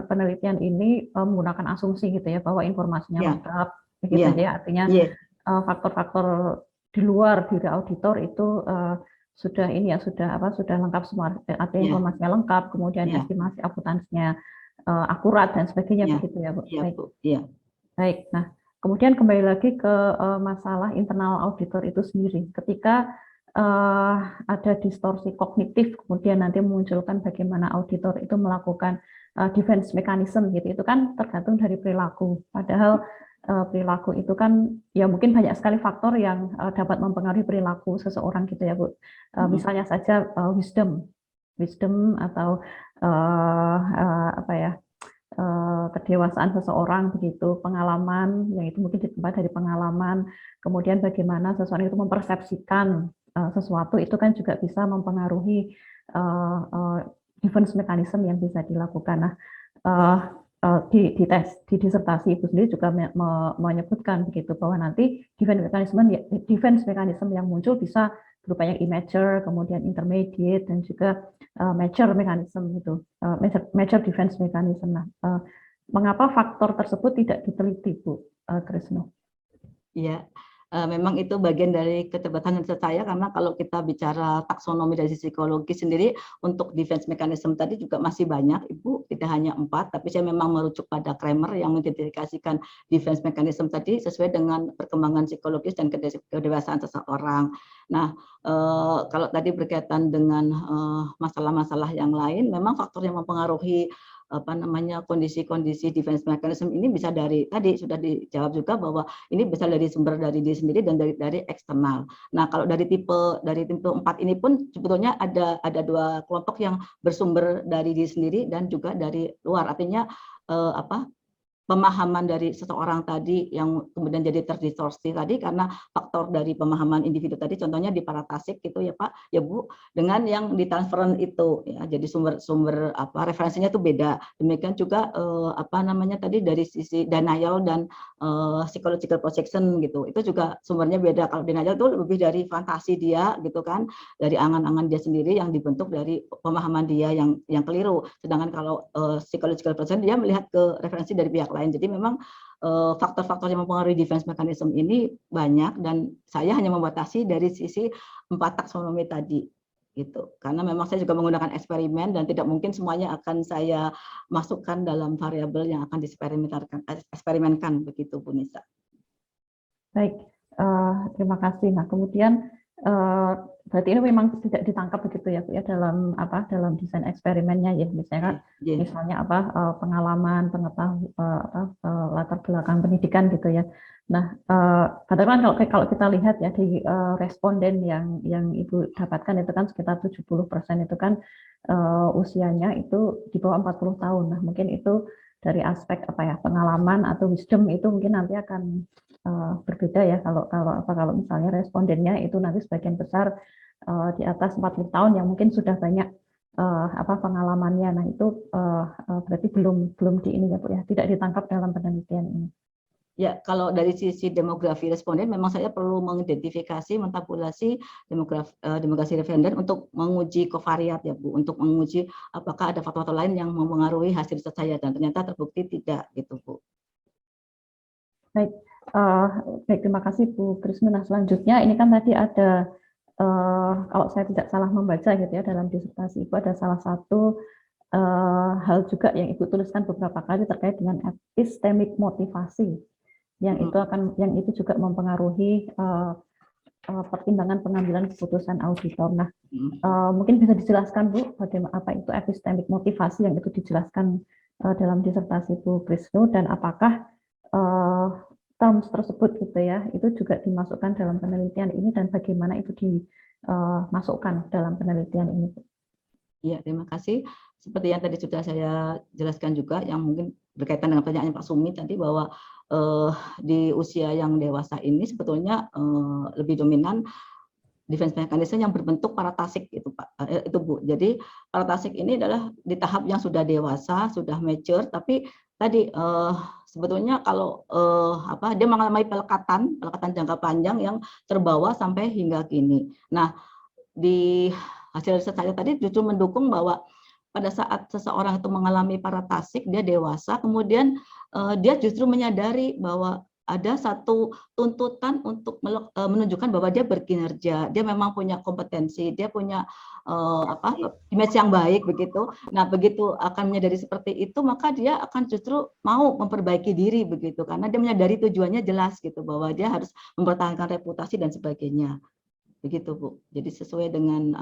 [SPEAKER 8] penelitian ini menggunakan asumsi gitu ya, bahwa informasinya lengkap, begitu ya. Artinya faktor-faktor di luar diri auditor itu sudah lengkap semua, artinya informasinya lengkap, kemudian estimasi akuntansinya akurat dan sebagainya begitu ya, Bu. Baik. Nah, kemudian kembali lagi ke masalah internal auditor itu sendiri. Ketika ada distorsi kognitif, kemudian nanti memunculkan bagaimana auditor itu melakukan defense mechanism gitu, itu kan tergantung dari perilaku. Padahal perilaku itu kan ya mungkin banyak sekali faktor yang dapat mempengaruhi perilaku seseorang gitu ya Bu. Misalnya saja wisdom atau kedewasaan seseorang begitu, pengalaman yang itu mungkin ditempat dari pengalaman, kemudian bagaimana seseorang itu mempersepsikan sesuatu, itu kan juga bisa mempengaruhi defense mechanism yang bisa dilakukan. Nah, di disertasi Ibu sendiri juga menyebutkan begitu bahwa nanti defense mechanism yang muncul bisa berupa yang immature, kemudian intermediate dan juga mature mechanism itu, mature defense mechanism. Nah, mengapa faktor tersebut tidak diteliti Bu Krisno?
[SPEAKER 4] Ya, memang itu bagian dari keterbatasan saya, karena kalau kita bicara taksonomi dari sisi psikologi sendiri untuk defense mechanism tadi juga masih banyak, Ibu, tidak hanya 4, tapi saya memang merujuk pada Kramer yang mendedikasikan defense mechanism tadi sesuai dengan perkembangan psikologis dan kedewasaan seseorang. Nah, kalau tadi berkaitan dengan masalah-masalah yang lain, memang faktor yang mempengaruhi kondisi-kondisi defense mechanism ini bisa dari tadi sudah dijawab juga bahwa ini bisa dari sumber dari diri sendiri dan dari eksternal. Nah, kalau dari tipe 4 ini pun sebetulnya ada 2 kelompok yang bersumber dari diri sendiri dan juga dari luar. Artinya pemahaman dari seseorang tadi yang kemudian jadi terdistorsi tadi karena faktor dari pemahaman individu tadi, contohnya di paratasik gitu ya Pak, ya Bu, dengan yang di transferen itu ya, jadi sumber referensinya itu beda. Demikian juga tadi dari sisi denial dan psychological projection gitu, itu juga sumbernya beda. Kalau denial itu lebih dari fantasi dia gitu kan, dari angan-angan dia sendiri yang dibentuk dari pemahaman dia yang keliru. Sedangkan kalau psychological projection dia melihat ke referensi dari pihak lain. Jadi memang faktor-faktor yang mempengaruhi defense mechanism ini banyak, dan saya hanya membatasi dari sisi 4 taksonomi tadi gitu. Karena memang saya juga menggunakan eksperimen dan tidak mungkin semuanya akan saya masukkan dalam variabel yang akan dieksperimenkan begitu Bu Nisa.
[SPEAKER 8] Baik, terima kasih. Nah, kemudian berarti ini memang tidak ditangkap begitu ya Bu ya dalam desain eksperimennya ya, misalnya pengalaman, pengetahuan, latar belakang pendidikan gitu ya. Nah, katakan kalau kita lihat ya di responden yang Ibu dapatkan itu kan sekitar 70% itu kan usianya itu di bawah 40 tahun. Nah, mungkin itu dari aspek pengalaman atau wisdom itu mungkin nanti akan berbeda ya kalau misalnya respondennya itu nanti sebagian besar di atas 40 tahun yang mungkin sudah banyak pengalamannya. Nah, itu berarti belum di ini ya Bu ya, tidak ditangkap dalam penelitian ini.
[SPEAKER 4] Ya, kalau dari sisi demografi responden memang saya perlu mengidentifikasi, mentabulasi demografi responden untuk menguji kovariat ya Bu, untuk menguji apakah ada faktor-faktor lain yang mempengaruhi hasil riset saya, dan ternyata terbukti tidak gitu Bu.
[SPEAKER 8] Baik, terima kasih Bu Krisnu. Nah, selanjutnya ini kan tadi ada kalau saya tidak salah membaca gitu ya dalam disertasi Ibu ada salah satu hal juga yang Ibu tuliskan beberapa kali terkait dengan epistemic motivasi yang itu juga mempengaruhi pertimbangan pengambilan keputusan auditor. Nah, mungkin bisa dijelaskan Bu bagaimana apa itu epistemic motivasi yang itu dijelaskan dalam disertasi Bu Krisnu, dan apakah terms tersebut gitu ya itu juga dimasukkan dalam penelitian ini dan bagaimana itu dimasukkan dalam penelitian ini.
[SPEAKER 4] Iya, terima kasih. Seperti yang tadi sudah saya jelaskan juga, yang mungkin berkaitan dengan pertanyaan Pak Sumi tadi, bahwa di usia yang dewasa ini sebetulnya lebih dominan defense mechanism yang berbentuk paratasik itu Pak, itu Bu. Jadi paratasik ini adalah di tahap yang sudah dewasa, sudah mature, tapi tadi sebetulnya kalau dia mengalami pelekatan jangka panjang yang terbawa sampai hingga kini. Nah, di hasil riset saya tadi justru mendukung bahwa pada saat seseorang itu mengalami paratasik, dia dewasa, kemudian dia justru menyadari bahwa ada satu tuntutan untuk menunjukkan bahwa dia berkinerja, dia memang punya kompetensi, dia punya image yang baik begitu. Nah, begitu akan menyadari seperti itu, maka dia akan justru mau memperbaiki diri begitu, karena dia menyadari tujuannya jelas gitu, bahwa dia harus mempertahankan reputasi dan sebagainya. Begitu Bu. Jadi sesuai dengan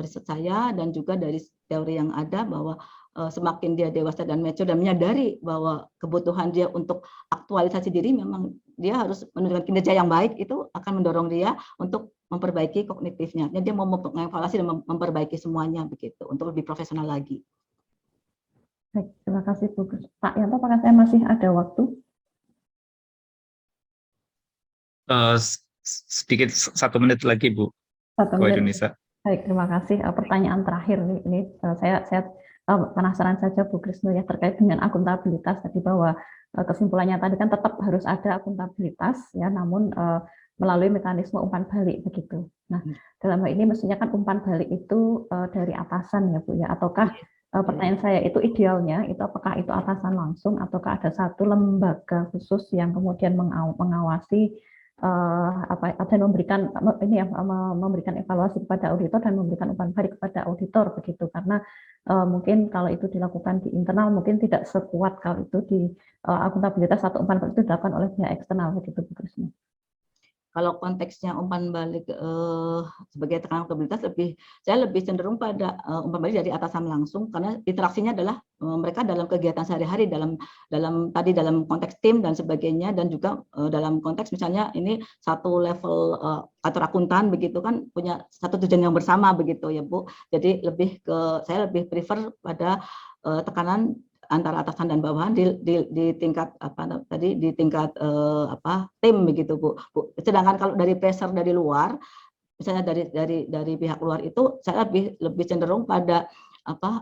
[SPEAKER 4] riset saya dan juga dari teori yang ada, bahwa semakin dia dewasa dan mature dan menyadari bahwa kebutuhan dia untuk aktualisasi diri, memang dia harus menunjukkan kinerja yang baik, itu akan mendorong dia untuk memperbaiki kognitifnya. Dia mau mengevaluasi dan memperbaiki semuanya begitu untuk lebih profesional lagi.
[SPEAKER 8] Baik, terima kasih Bu. Pak Yanto, apakah saya masih ada waktu?
[SPEAKER 2] Sedikit 1 menit lagi Bu.
[SPEAKER 8] 1 menit.
[SPEAKER 2] Indonesia.
[SPEAKER 8] Baik, terima kasih. Pertanyaan terakhir ini saya penasaran saja Bu Krisnu ya terkait dengan akuntabilitas tadi, bahwa kesimpulannya tadi kan tetap harus ada akuntabilitas ya, namun melalui mekanisme umpan balik begitu. Nah, dalam hal ini mestinya kan umpan balik itu dari atasan ya Bu ya, ataukah pertanyaan saya itu idealnya itu apakah itu atasan langsung ataukah ada satu lembaga khusus yang kemudian mengawasi dan memberikan evaluasi kepada auditor dan memberikan umpan balik kepada auditor begitu, karena mungkin kalau itu dilakukan di internal mungkin tidak sekuat kalau itu di akuntabilitas atau umpan balik itu dilakukan oleh pihak eksternal begitu Bu Krisna.
[SPEAKER 4] Kalau konteksnya umpan balik sebagai tekanan akuntabilitas, saya lebih cenderung pada umpan balik dari atasan langsung, karena interaksinya adalah mereka dalam kegiatan sehari-hari, dalam konteks tim dan sebagainya, dan juga dalam konteks misalnya ini satu level kantor akuntan begitu kan, punya satu tujuan yang bersama begitu ya Bu. Jadi saya lebih prefer pada tekanan antara atasan dan bawahan di tingkat tim begitu Bu. Sedangkan kalau dari pressure dari luar, misalnya dari pihak luar itu, saya lebih cenderung pada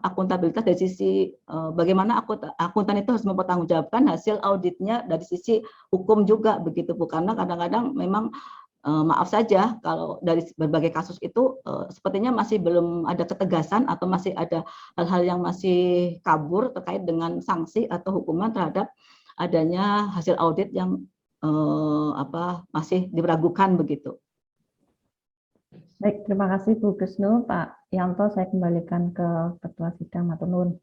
[SPEAKER 4] akuntabilitas dari sisi bagaimana akuntan itu harus mempertanggungjawabkan hasil auditnya dari sisi hukum juga begitu Bu. Karena kadang-kadang memang maaf saja kalau dari berbagai kasus itu sepertinya masih belum ada ketegasan atau masih ada hal-hal yang masih kabur terkait dengan sanksi atau hukuman terhadap adanya hasil audit yang masih diragukan begitu.
[SPEAKER 8] Baik, terima kasih Bu Krisno. Pak Yanto, saya kembalikan ke Ketua Sidang, matur nuwun.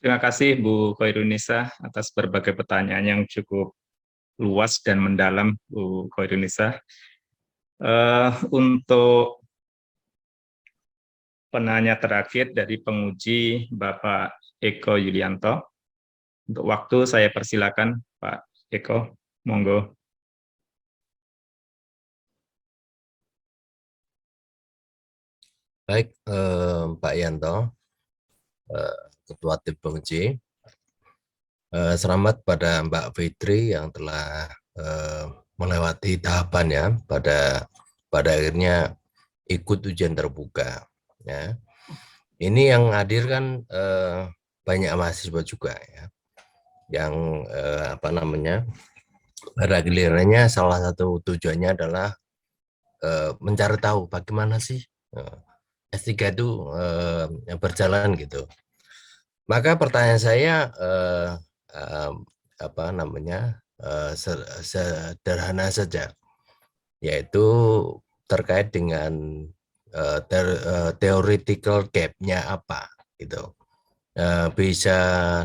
[SPEAKER 2] Terima kasih Bu Khairunisa atas berbagai pertanyaan yang cukup luas dan mendalam, Bu Khairunisa. Untuk penanya terakhir dari penguji Bapak Eko Yulianto, untuk waktu saya persilakan Pak Eko, monggo.
[SPEAKER 9] Baik, Pak Yanto, Ketua Tim Penguji. Selamat pada Mbak Fitri yang telah melewati tahapan ya, pada akhirnya ikut ujian terbuka. Ya. Ini yang hadir kan banyak mahasiswa juga ya, yang pada gilirannya salah satu tujuannya adalah mencari tahu bagaimana sih S3 itu berjalan gitu. Maka pertanyaan saya sederhana saja, yaitu terkait dengan theoretical gap-nya apa gitu. Bisa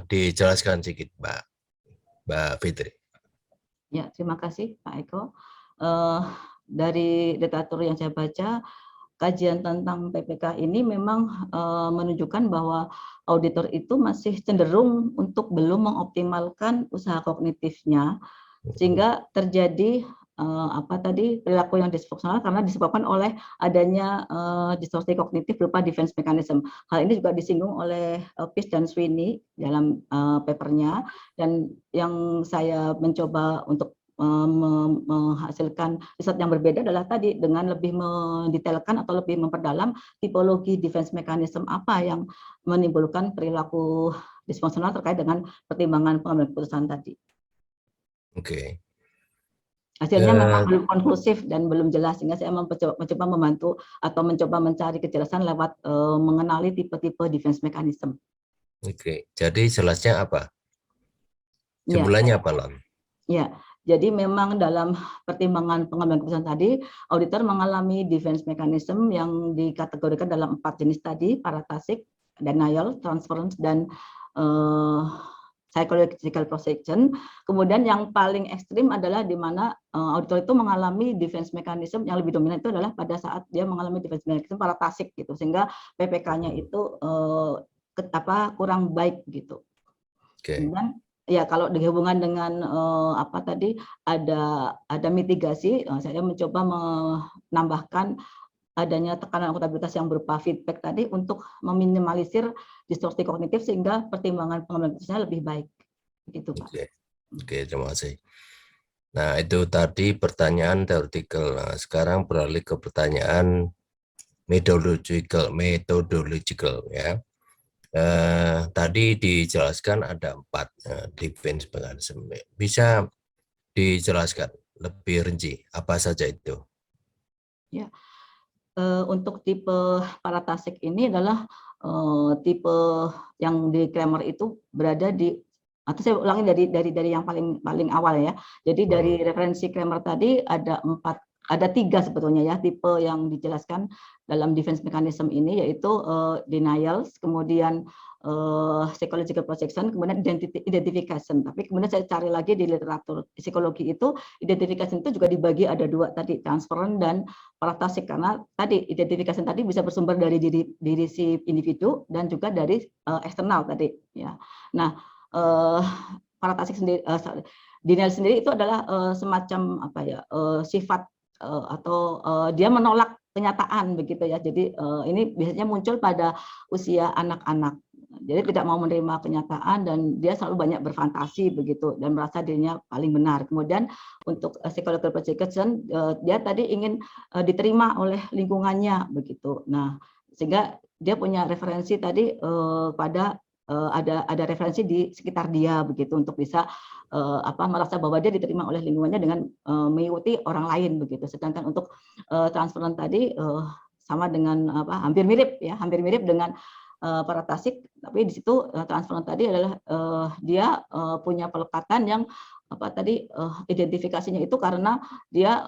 [SPEAKER 9] dijelaskan sedikit Mbak Fitri.
[SPEAKER 4] Ya, terima kasih Pak Eko. Dari literatur yang saya baca, kajian tentang PPK ini memang menunjukkan bahwa auditor itu masih cenderung untuk belum mengoptimalkan usaha kognitifnya, sehingga terjadi perilaku yang disfungsional karena disebabkan oleh adanya distorsi kognitif berupa defense mechanism. Hal ini juga disinggung oleh Peace dan Sweeney dalam papernya, dan yang saya mencoba untuk menghasilkan riset yang berbeda adalah tadi dengan lebih mendetailkan atau lebih memperdalam tipologi defense mechanism apa yang menimbulkan perilaku disfungsional terkait dengan pertimbangan pengambilan keputusan tadi.
[SPEAKER 9] Oke.
[SPEAKER 4] Hasilnya memang belum konklusif dan belum jelas, sehingga saya mencoba membantu atau mencoba mencari kejelasan lewat mengenali tipe-tipe defense mechanism.
[SPEAKER 9] Oke, jadi jelasnya apa? Jumlahnya apa, Lon?
[SPEAKER 4] Ya, jadi memang dalam pertimbangan pengambilan keputusan tadi, auditor mengalami defense mechanism yang dikategorikan dalam 4 jenis tadi: paratasik, denial, transference, dan psychological projection. Kemudian yang paling ekstrim adalah di mana auditor itu mengalami defense mechanism yang lebih dominan itu adalah pada saat dia mengalami defense mechanism paratasik gitu, sehingga PPK-nya itu kurang baik gitu. Kemudian ya kalau dihubungkan dengan ada mitigasi, saya mencoba menambahkan adanya tekanan akuntabilitas yang berupa feedback tadi untuk meminimalisir distorsi kognitif sehingga pertimbangan pengambilan keputusannya lebih baik. Gitu, Pak.
[SPEAKER 9] Oke, terima kasih. Nah, itu tadi pertanyaan teoretikal. Nah, sekarang beralih ke pertanyaan metodological ya. Tadi dijelaskan ada 4 defense mechanism. Bisa dijelaskan lebih rinci apa saja itu?
[SPEAKER 4] Ya. Untuk tipe paratasik ini adalah tipe yang di Kramer itu berada di atau saya ulangi dari yang paling awal ya. Jadi dari referensi Kramer tadi ada 3 sebetulnya ya tipe yang dijelaskan dalam defense mechanism ini, yaitu denials, kemudian psychological projection, kemudian identification. Tapi kemudian saya cari lagi di literatur psikologi itu, identification itu juga dibagi ada 2 tadi, transferent dan paratasik, karena tadi identification tadi bisa bersumber dari diri si individu dan juga dari eksternal tadi ya. Nah, paratasik sendiri, denial sendiri itu adalah semacam apa ya, sifat atau dia menolak kenyataan begitu ya. Jadi ini biasanya muncul pada usia anak-anak. Jadi tidak mau menerima kenyataan dan dia selalu banyak berfantasi begitu dan merasa dirinya paling benar. Kemudian untuk psychological projection, dia tadi ingin diterima oleh lingkungannya begitu. Nah, sehingga dia punya referensi tadi pada ada referensi di sekitar dia begitu untuk bisa merasa bahwa dia diterima oleh lingkungannya dengan mengikuti orang lain begitu. Sedangkan untuk transferan tadi sama dengan hampir mirip dengan paratasik, tapi di situ transferan tadi adalah dia punya pelekatan yang identifikasinya itu karena dia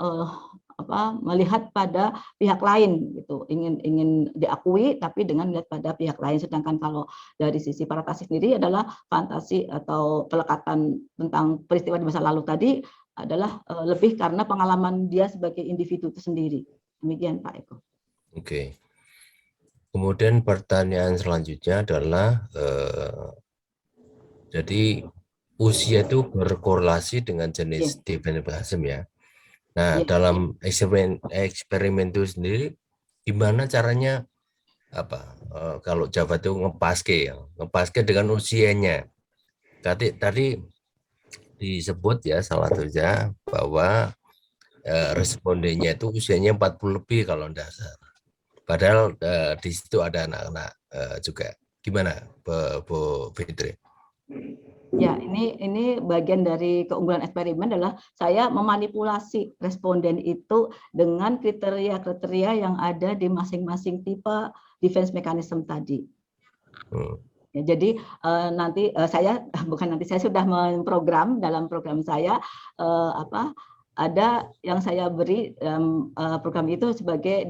[SPEAKER 4] melihat pada pihak lain gitu, ingin diakui tapi dengan melihat pada pihak lain. Sedangkan kalau dari sisi paratasik sendiri adalah fantasi atau pelekatan tentang peristiwa di masa lalu tadi adalah lebih karena pengalaman dia sebagai individu itu sendiri. Demikian Pak Eko. Oke.
[SPEAKER 9] Kemudian pertanyaan selanjutnya adalah jadi usia itu berkorelasi dengan jenis defense mechanism ya. Nah, dalam eksperimen itu sendiri, gimana caranya kalau Java itu ngepaske dengan usianya. Tadi disebut ya salah satunya bahwa respondennya itu usianya 40 lebih kalau dasar. Padahal di situ ada anak-anak juga. Gimana, Bu Fitri?
[SPEAKER 4] Ya, ini bagian dari keunggulan eksperimen adalah saya memanipulasi responden itu dengan kriteria-kriteria yang ada di masing-masing tipe defense mechanism tadi. Ya, jadi saya sudah memprogram dalam program saya ada yang saya beri program itu sebagai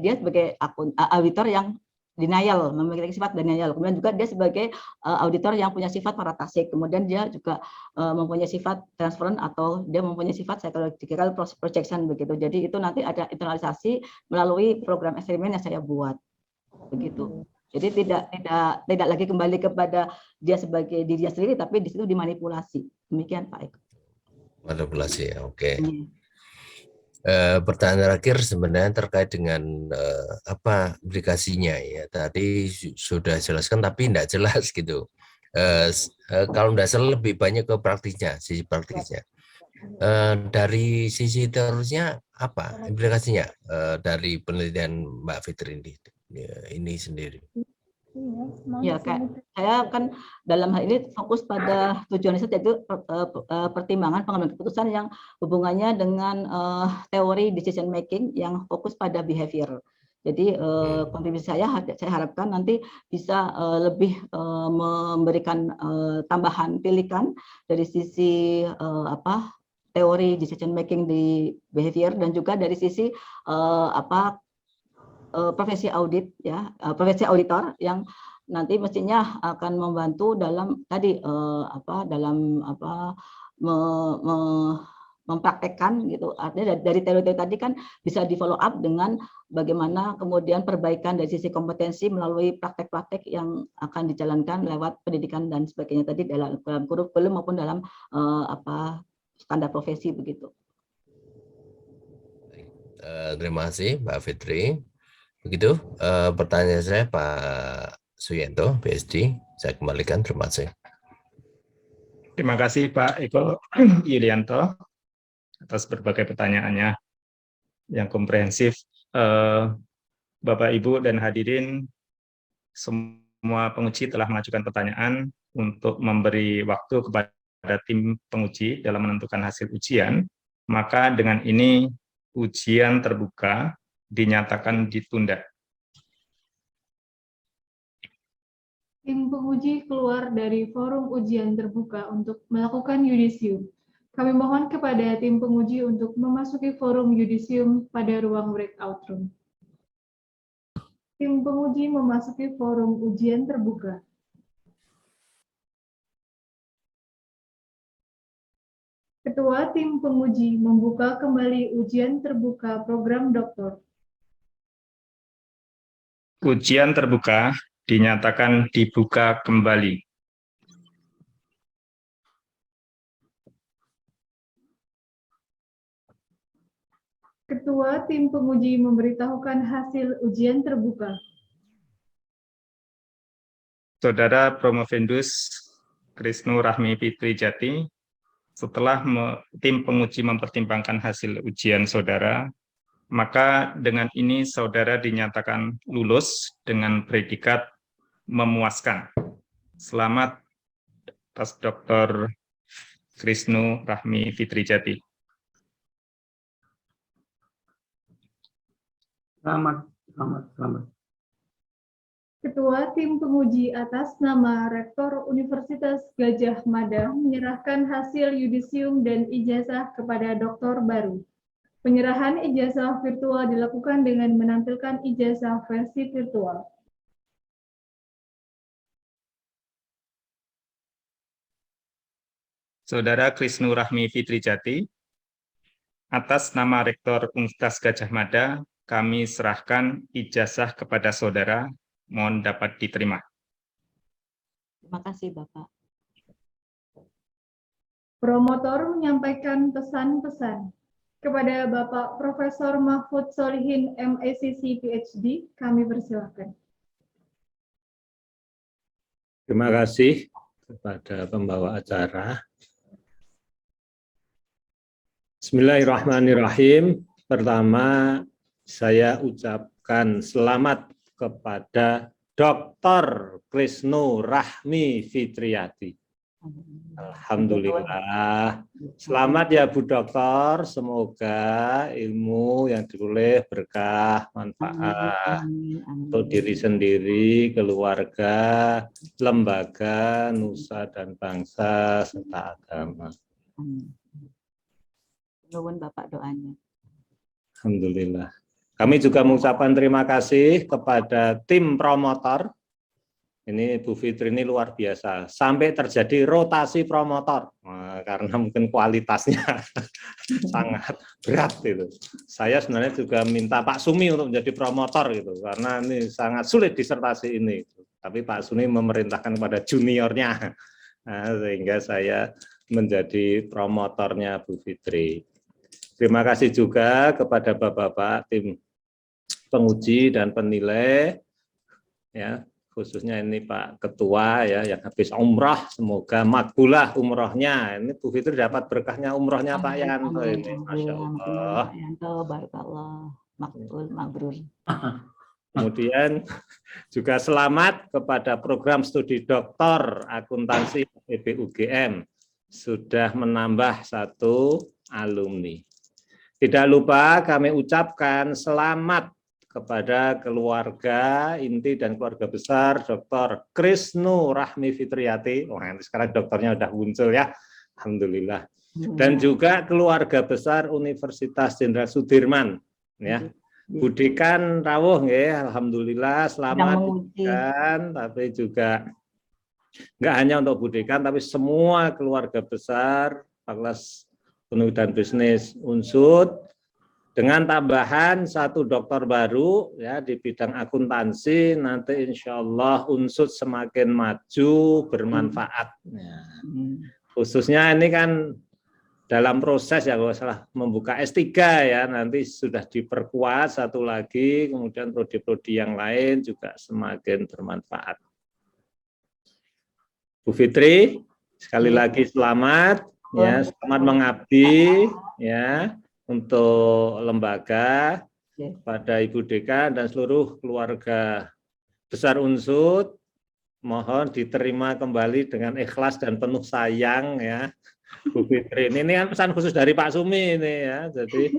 [SPEAKER 4] auditor yang denial, memiliki sifat denial. Kemudian juga dia sebagai auditor yang punya sifat paratasik. Kemudian dia juga mempunyai sifat transferent atau dia mempunyai sifat psychological projection begitu. Jadi itu nanti ada internalisasi melalui program eksperimen yang saya buat begitu. Jadi tidak lagi kembali kepada dia sebagai dirinya sendiri, tapi di situ dimanipulasi. Demikian Pak Eko.
[SPEAKER 9] Manipulasi, oke. Pertanyaan terakhir sebenarnya terkait dengan aplikasinya ya. Tadi sudah jelaskan tapi tidak jelas gitu. Kalau tidak salah lebih banyak ke praktisnya, sisi praktisnya. Dari sisi teorisnya apa implikasinya dari penelitian Mbak Fitri ini sendiri?
[SPEAKER 4] Ya, saya kan dalam hal ini fokus pada tujuan riset, yaitu pertimbangan pengambilan keputusan yang hubungannya dengan teori decision making yang fokus pada behavior. Jadi kontribusi saya harapkan nanti bisa lebih memberikan tambahan pilihan dari sisi teori decision making di behavior dan juga dari sisi profesi audit ya, profesi auditor yang nanti mestinya akan membantu dalam tadi mempraktekkan gitu. Artinya dari teori-teori tadi kan bisa di follow up dengan bagaimana kemudian perbaikan dari sisi kompetensi melalui praktek-praktek yang akan dijalankan lewat pendidikan dan sebagainya tadi dalam kurikulum maupun dalam standar profesi begitu.
[SPEAKER 9] Terima kasih Mbak Fitri. Begitu pertanyaan saya Pak Suyanto, PSD. Saya kembalikan, terima kasih.
[SPEAKER 2] Terima kasih Pak Eko Yulianto atas berbagai pertanyaannya yang komprehensif. Bapak, Ibu, dan hadirin, semua penguji telah mengajukan pertanyaan untuk memberi waktu kepada tim penguji dalam menentukan hasil ujian. Maka dengan ini ujian terbuka dinyatakan ditunda.
[SPEAKER 1] Tim penguji keluar dari forum ujian terbuka untuk melakukan yudisium. Kami mohon kepada tim penguji untuk memasuki forum yudisium pada ruang breakout room. Tim penguji memasuki forum ujian terbuka. Ketua tim penguji membuka kembali ujian terbuka program doktor.
[SPEAKER 2] Ujian terbuka dinyatakan dibuka kembali.
[SPEAKER 1] Ketua tim penguji memberitahukan hasil ujian terbuka.
[SPEAKER 2] Saudara Promovendus Krisnu Rahmi Fitrijati, setelah tim penguji mempertimbangkan hasil ujian saudara, maka dengan ini saudara dinyatakan lulus dengan predikat memuaskan. Selamat atas Dr. Krisnu Rahmi Fitrijati.
[SPEAKER 7] Selamat.
[SPEAKER 1] Ketua tim penguji atas nama Rektor Universitas Gadjah Mada menyerahkan hasil yudisium dan ijazah kepada doktor baru. Penyerahan ijazah virtual dilakukan dengan menampilkan ijazah versi virtual.
[SPEAKER 2] Saudara Krisnu Rahmi Fitrijati, atas nama Rektor Universitas Gadjah Mada, kami serahkan ijazah kepada saudara, mohon dapat diterima.
[SPEAKER 4] Terima kasih, Bapak.
[SPEAKER 1] Promotor menyampaikan pesan-pesan. Kepada Bapak Profesor Mahfud Solihin, MACC PhD, kami persilakan.
[SPEAKER 3] Terima kasih kepada pembawa acara. Bismillahirrahmanirrahim. Pertama, saya ucapkan selamat kepada Dr. Krisnu Rahmi Fitrijati. Alhamdulillah. Selamat ya Bu Dokter, semoga ilmu yang diperoleh berkah, manfaat untuk diri sendiri, keluarga, lembaga, nusa dan bangsa, serta agama.
[SPEAKER 4] Nuwun Bapak doanya.
[SPEAKER 3] Alhamdulillah. Kami juga mengucapkan terima kasih kepada tim promotor. Ini Bu Fitri ini luar biasa. Sampai terjadi rotasi promotor. Nah, karena mungkin kualitasnya sangat berat itu. Saya sebenarnya juga minta Pak Sumi untuk menjadi promotor gitu. Karena ini sangat sulit disertasi ini. Tapi Pak Sumi memerintahkan kepada juniornya. Nah, sehingga saya menjadi promotornya Bu Fitri. Terima kasih juga kepada Bapak-bapak tim penguji dan penilai, ya khususnya ini Pak Ketua ya yang habis umrah, semoga makbulah umrohnya. Ini Bu Fitri dapat berkahnya umrohnya Pak Yanto ini, Masya Allah.
[SPEAKER 4] Pak Yanto, barakallah, makbul, mabrur.
[SPEAKER 3] Kemudian juga selamat kepada program studi doktor akuntansi PBUGM sudah menambah 1 alumni. Tidak lupa kami ucapkan selamat kepada keluarga inti dan keluarga besar Dr. Krisnu Rahmi Fitrijati. Wah, sekarang dokternya sudah muncul ya, alhamdulillah. Dan juga keluarga besar Universitas Jenderal Sudirman, ya. Budikan rawuh nggih, alhamdulillah selamat Budikan, tapi juga enggak hanya untuk Budikan tapi semua keluarga besar Fakultas Ekonomi dan Bisnis Unsud dengan tambahan 1 dokter baru ya di bidang akuntansi, nanti insya Allah Unsud semakin maju bermanfaat. Ya. Khususnya ini kan dalam proses ya kalau salah membuka S3 ya, nanti sudah diperkuat 1 lagi, kemudian prodi-prodi yang lain juga semakin bermanfaat. Bu Fitri, sekali lagi selamat. Ya, selamat mengabdi ya untuk lembaga pada Ibu Dekan dan seluruh keluarga besar Unsud. Mohon diterima kembali dengan ikhlas dan penuh sayang ya Bu Fitri. Ini kan pesan khusus dari Pak Sumi ini ya. Jadi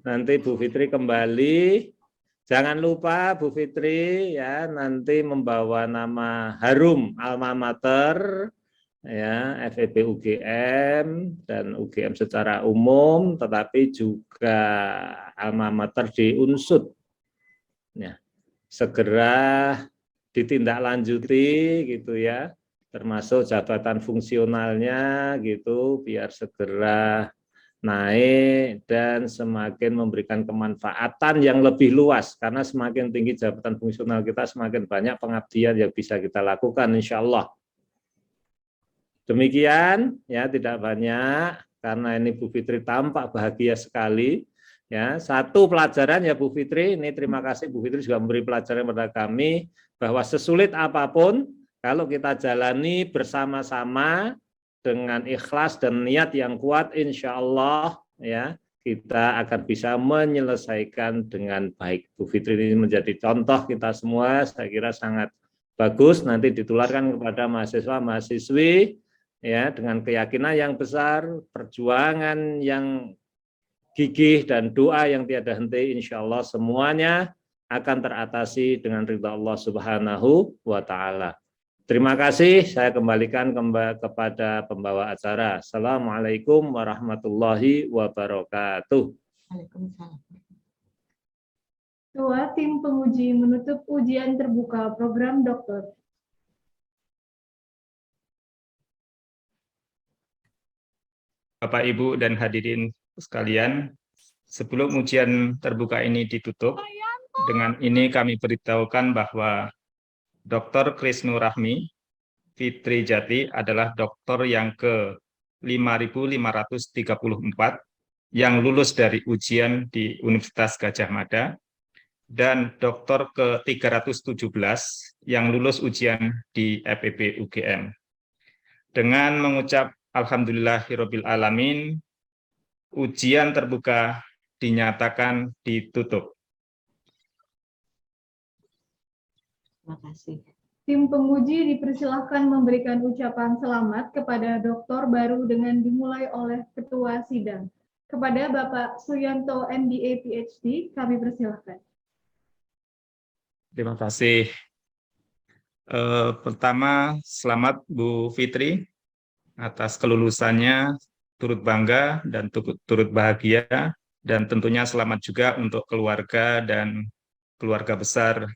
[SPEAKER 3] nanti Bu Fitri kembali Jangan lupa Bu Fitri ya nanti membawa nama harum alma mater ya FEB UGM dan UGM secara umum, tetapi juga alma mater di Unsud ya, segera ditindaklanjuti gitu ya, termasuk jabatan fungsionalnya gitu biar segera naik dan semakin memberikan kemanfaatan yang lebih luas, karena semakin tinggi jabatan fungsional kita semakin banyak pengabdian yang bisa kita lakukan insya Allah. Demikian ya, tidak banyak karena ini Bu Fitri tampak bahagia sekali ya. Satu pelajaran ya Bu Fitri, ini terima kasih Bu Fitri juga memberi pelajaran kepada kami bahwa sesulit apapun kalau kita jalani bersama-sama dengan ikhlas dan niat yang kuat, insya Allah ya kita akan bisa menyelesaikan dengan baik. Bu Fitri ini menjadi contoh kita semua, saya kira sangat bagus, nanti ditularkan kepada mahasiswa-mahasiswi ya dengan keyakinan yang besar, perjuangan yang gigih dan doa yang tiada henti, insya Allah semuanya akan teratasi dengan ridha Allah Subhanahu wa Ta'ala. Terima kasih, saya kembalikan kepada pembawa acara. Assalamualaikum warahmatullahi wabarakatuh.
[SPEAKER 4] Waalaikumsalam.
[SPEAKER 1] Ketua tim penguji menutup ujian terbuka program dokter.
[SPEAKER 2] Bapak, Ibu, dan hadirin sekalian, sebelum ujian terbuka ini ditutup, dengan ini kami beritahukan bahwa Dr. Krisnu Rahmi Fitri Jati adalah dokter yang ke 5.534 yang lulus dari ujian di Universitas Gadjah Mada dan dokter ke 317 yang lulus ujian di FEB UGM. Dengan mengucap Alhamdulillahirabbil alamin, ujian terbuka dinyatakan ditutup.
[SPEAKER 4] Terima kasih.
[SPEAKER 1] Tim penguji dipersilahkan memberikan ucapan selamat kepada dokter baru dengan dimulai oleh Ketua Sidang. Kepada Bapak Suyanto, MBA, PhD, kami persilahkan.
[SPEAKER 2] Terima kasih. Pertama, selamat Bu Fitri atas kelulusannya, turut bangga dan turut bahagia, dan tentunya selamat juga untuk keluarga dan keluarga besar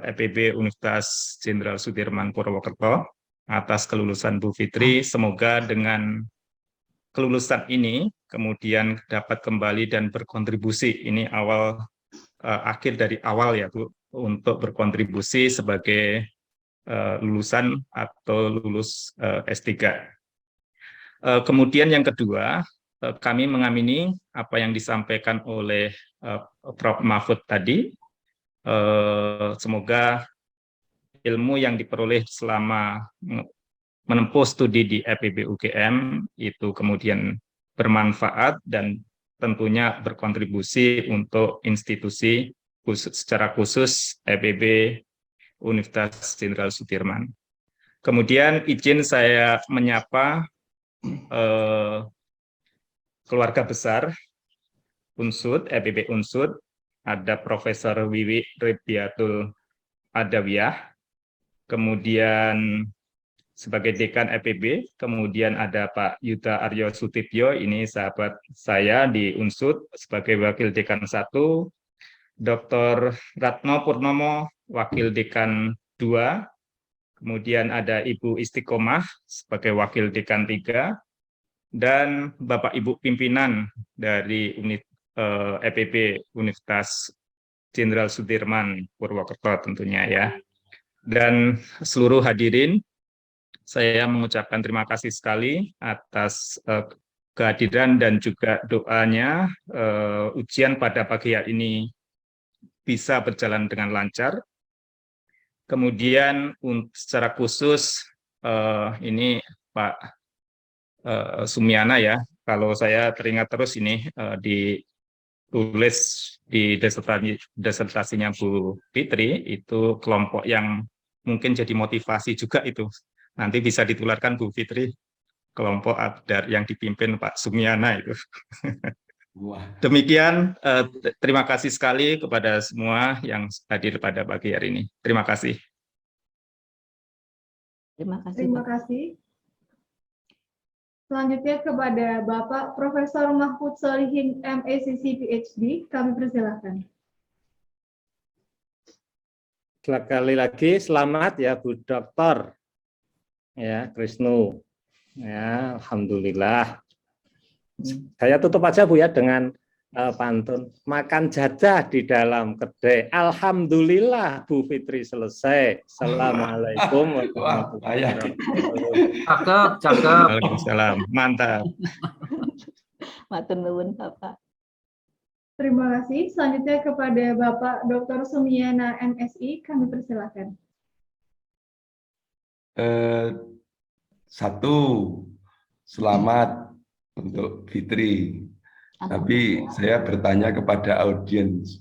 [SPEAKER 2] FEB Universitas Jenderal Sudirman Purwokerto atas kelulusan Bu Fitri. Semoga dengan kelulusan ini kemudian dapat kembali dan berkontribusi. Ini akhir dari awal ya Bu, untuk berkontribusi sebagai lulusan atau lulus S3. Kemudian yang kedua, kami mengamini apa yang disampaikan oleh Prof. Mahfud tadi. Semoga ilmu yang diperoleh selama menempuh studi di FEB UGM itu kemudian bermanfaat dan tentunya berkontribusi untuk institusi secara khusus FEB Universitas Jenderal Sudirman. Kemudian izin saya menyapa keluarga besar Unsud, FEB Unsud. Ada Profesor Wiwi Ribiatul Adawiyah, kemudian sebagai Dekan FEB, kemudian ada Pak Yuda Aryo Sutibyo, ini sahabat saya di Unsud sebagai Wakil Dekan 1, Dr. Ratno Purnomo, Wakil Dekan 2, kemudian ada Ibu Istiqomah sebagai Wakil Dekan 3, dan Bapak Ibu pimpinan dari FEB Universitas Jenderal Sudirman Purwokerto tentunya ya. Dan seluruh hadirin, saya mengucapkan terima kasih sekali atas kehadiran dan juga doanya. Ujian pada pagi hari ini bisa berjalan dengan lancar. Kemudian secara khusus ini Pak Sumiana ya, kalau saya teringat terus ini ditulis di disertasinya Bu Fitri, itu kelompok yang mungkin jadi motivasi juga itu. Nanti bisa ditularkan Bu Fitri, kelompok Abdar yang dipimpin Pak Sumiana itu.
[SPEAKER 5] Wah,
[SPEAKER 2] Demikian, terima kasih sekali kepada semua yang hadir pada pagi hari ini. Terima kasih.
[SPEAKER 4] Terima kasih,
[SPEAKER 1] Terima
[SPEAKER 4] Pak.
[SPEAKER 1] kasih. Selanjutnya kepada Bapak Profesor Mahfud Solihin, MACC, PhD, kami persilahkan.
[SPEAKER 3] Sekali lagi selamat ya Bu Dokter ya Krisnu. Ya, alhamdulillah. Saya tutup aja Bu ya dengan pantun. Makan jajah di dalam kedai. Alhamdulillah Bu Fitri selesai. Assalamualaikum warahmatullahi wabarakatuh.
[SPEAKER 7] Cakep, cakep.
[SPEAKER 2] Waalaikumsalam. Mantap.
[SPEAKER 4] Matur nuwun, Bapak.
[SPEAKER 1] Terima kasih. Selanjutnya kepada Bapak Dr. Sumiana, MSI, kami persilahkan.
[SPEAKER 5] Satu, selamat untuk Fitri. Tapi saya bertanya kepada audiens,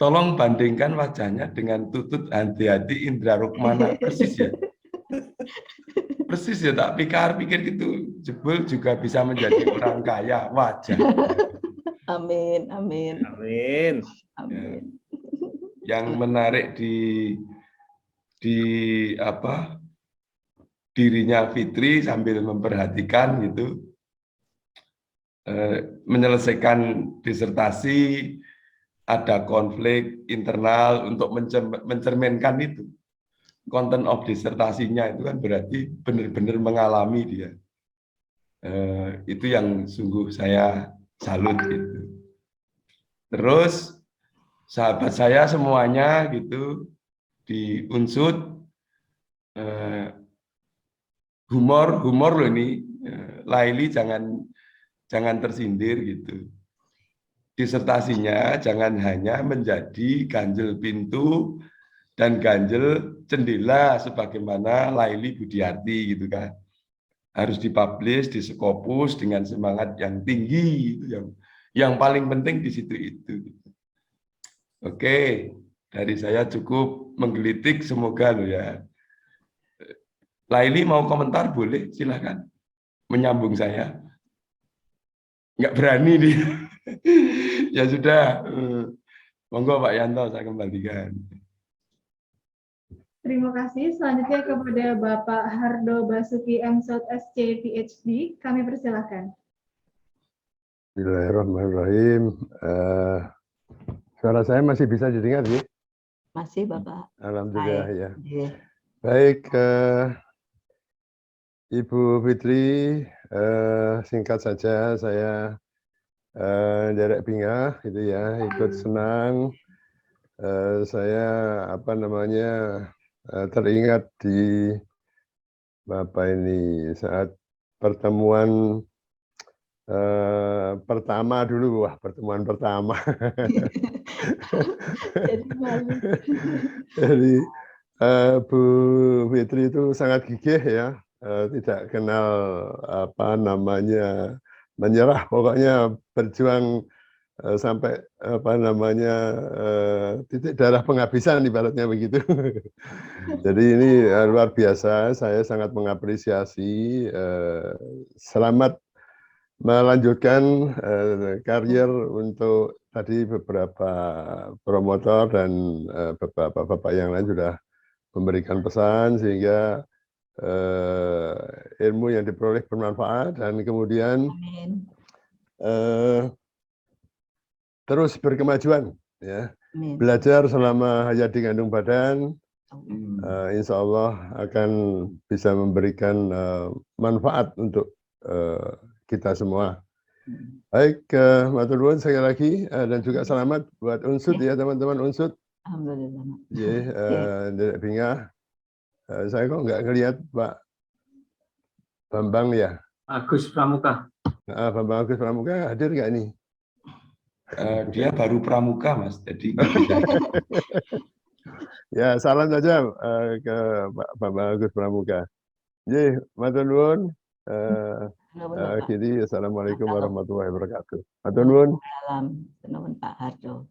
[SPEAKER 5] tolong bandingkan wajahnya dengan Tutut Hantiati Indra Rukmana, persis ya? Persis ya, tak pikir gitu, jebul juga bisa menjadi orang kaya, wajah.
[SPEAKER 4] Amin, amin,
[SPEAKER 3] Amin.
[SPEAKER 4] amin.
[SPEAKER 5] Yang menarik di dirinya Fitri sambil memperhatikan gitu, menyelesaikan disertasi, ada konflik internal untuk mencerminkan itu. Content of disertasinya itu kan berarti benar-benar mengalami dia. Itu yang sungguh saya salut gitu. Terus sahabat saya semuanya gitu di Unsud, humor loh ini, Laili jangan tersindir gitu. Disertasinya jangan hanya menjadi ganjel pintu dan ganjel jendela sebagaimana Laili Budiarti gitu kan. Harus dipublish di Scopus dengan semangat yang tinggi itu yang paling penting di situ itu. Oke, dari saya cukup menggelitik, semoga lo ya. Laili mau komentar boleh, silakan menyambung saya. Nggak berani nih. Ya sudah, monggo Pak Yanto saya kembalikan.
[SPEAKER 1] Terima kasih. Selanjutnya kepada Bapak Hardo Basuki MSot SC, PhD, kami persilahkan.
[SPEAKER 6] Bismillahirrahmanirrahim. Suara saya masih bisa didengar ya?
[SPEAKER 4] Masih, Bapak.
[SPEAKER 6] Alhamdulillah
[SPEAKER 4] Baik.
[SPEAKER 6] ya.
[SPEAKER 4] Iya.
[SPEAKER 6] Baik, Ibu Fitri, singkat saja saya derek bingah gitu ya, ikut senang. Saya teringat di Bapak ini saat pertemuan pertama dulu, pertemuan pertama.
[SPEAKER 4] Jadi malu.
[SPEAKER 6] Jadi Bu Fitri itu sangat gigih ya, tidak kenal menyerah, pokoknya berjuang sampai titik darah penghabisan ibaratnya begitu. Jadi ini luar biasa, saya sangat mengapresiasi. Selamat melanjutkan karier untuk tadi beberapa promotor dan beberapa bapak yang lain sudah memberikan pesan sehingga ilmu yang diperoleh bermanfaat dan kemudian terus berkemajuan ya.
[SPEAKER 4] Amin.
[SPEAKER 6] Belajar selama hayat di kandung badan, insya Allah akan bisa memberikan manfaat untuk kita semua. Baik, matur nuwun sekali lagi dan juga selamat buat Unsud ya teman-teman Unsud.
[SPEAKER 4] Alhamdulillah.
[SPEAKER 6] Derek bingah. Saya kok nggak ngelihat Pak Bambang ya?
[SPEAKER 7] Agus Pramuka.
[SPEAKER 6] Bambang Agus Pramuka hadir nggak nih?
[SPEAKER 5] Dia baru pramuka Mas, jadi
[SPEAKER 6] Ya salam saja ke Pak Bambang Agus Pramuka. Jadi matur nuwun. Jadi assalamualaikum warahmatullahi wabarakatuh. Matur nuwun.
[SPEAKER 4] Salam Pak Hardo.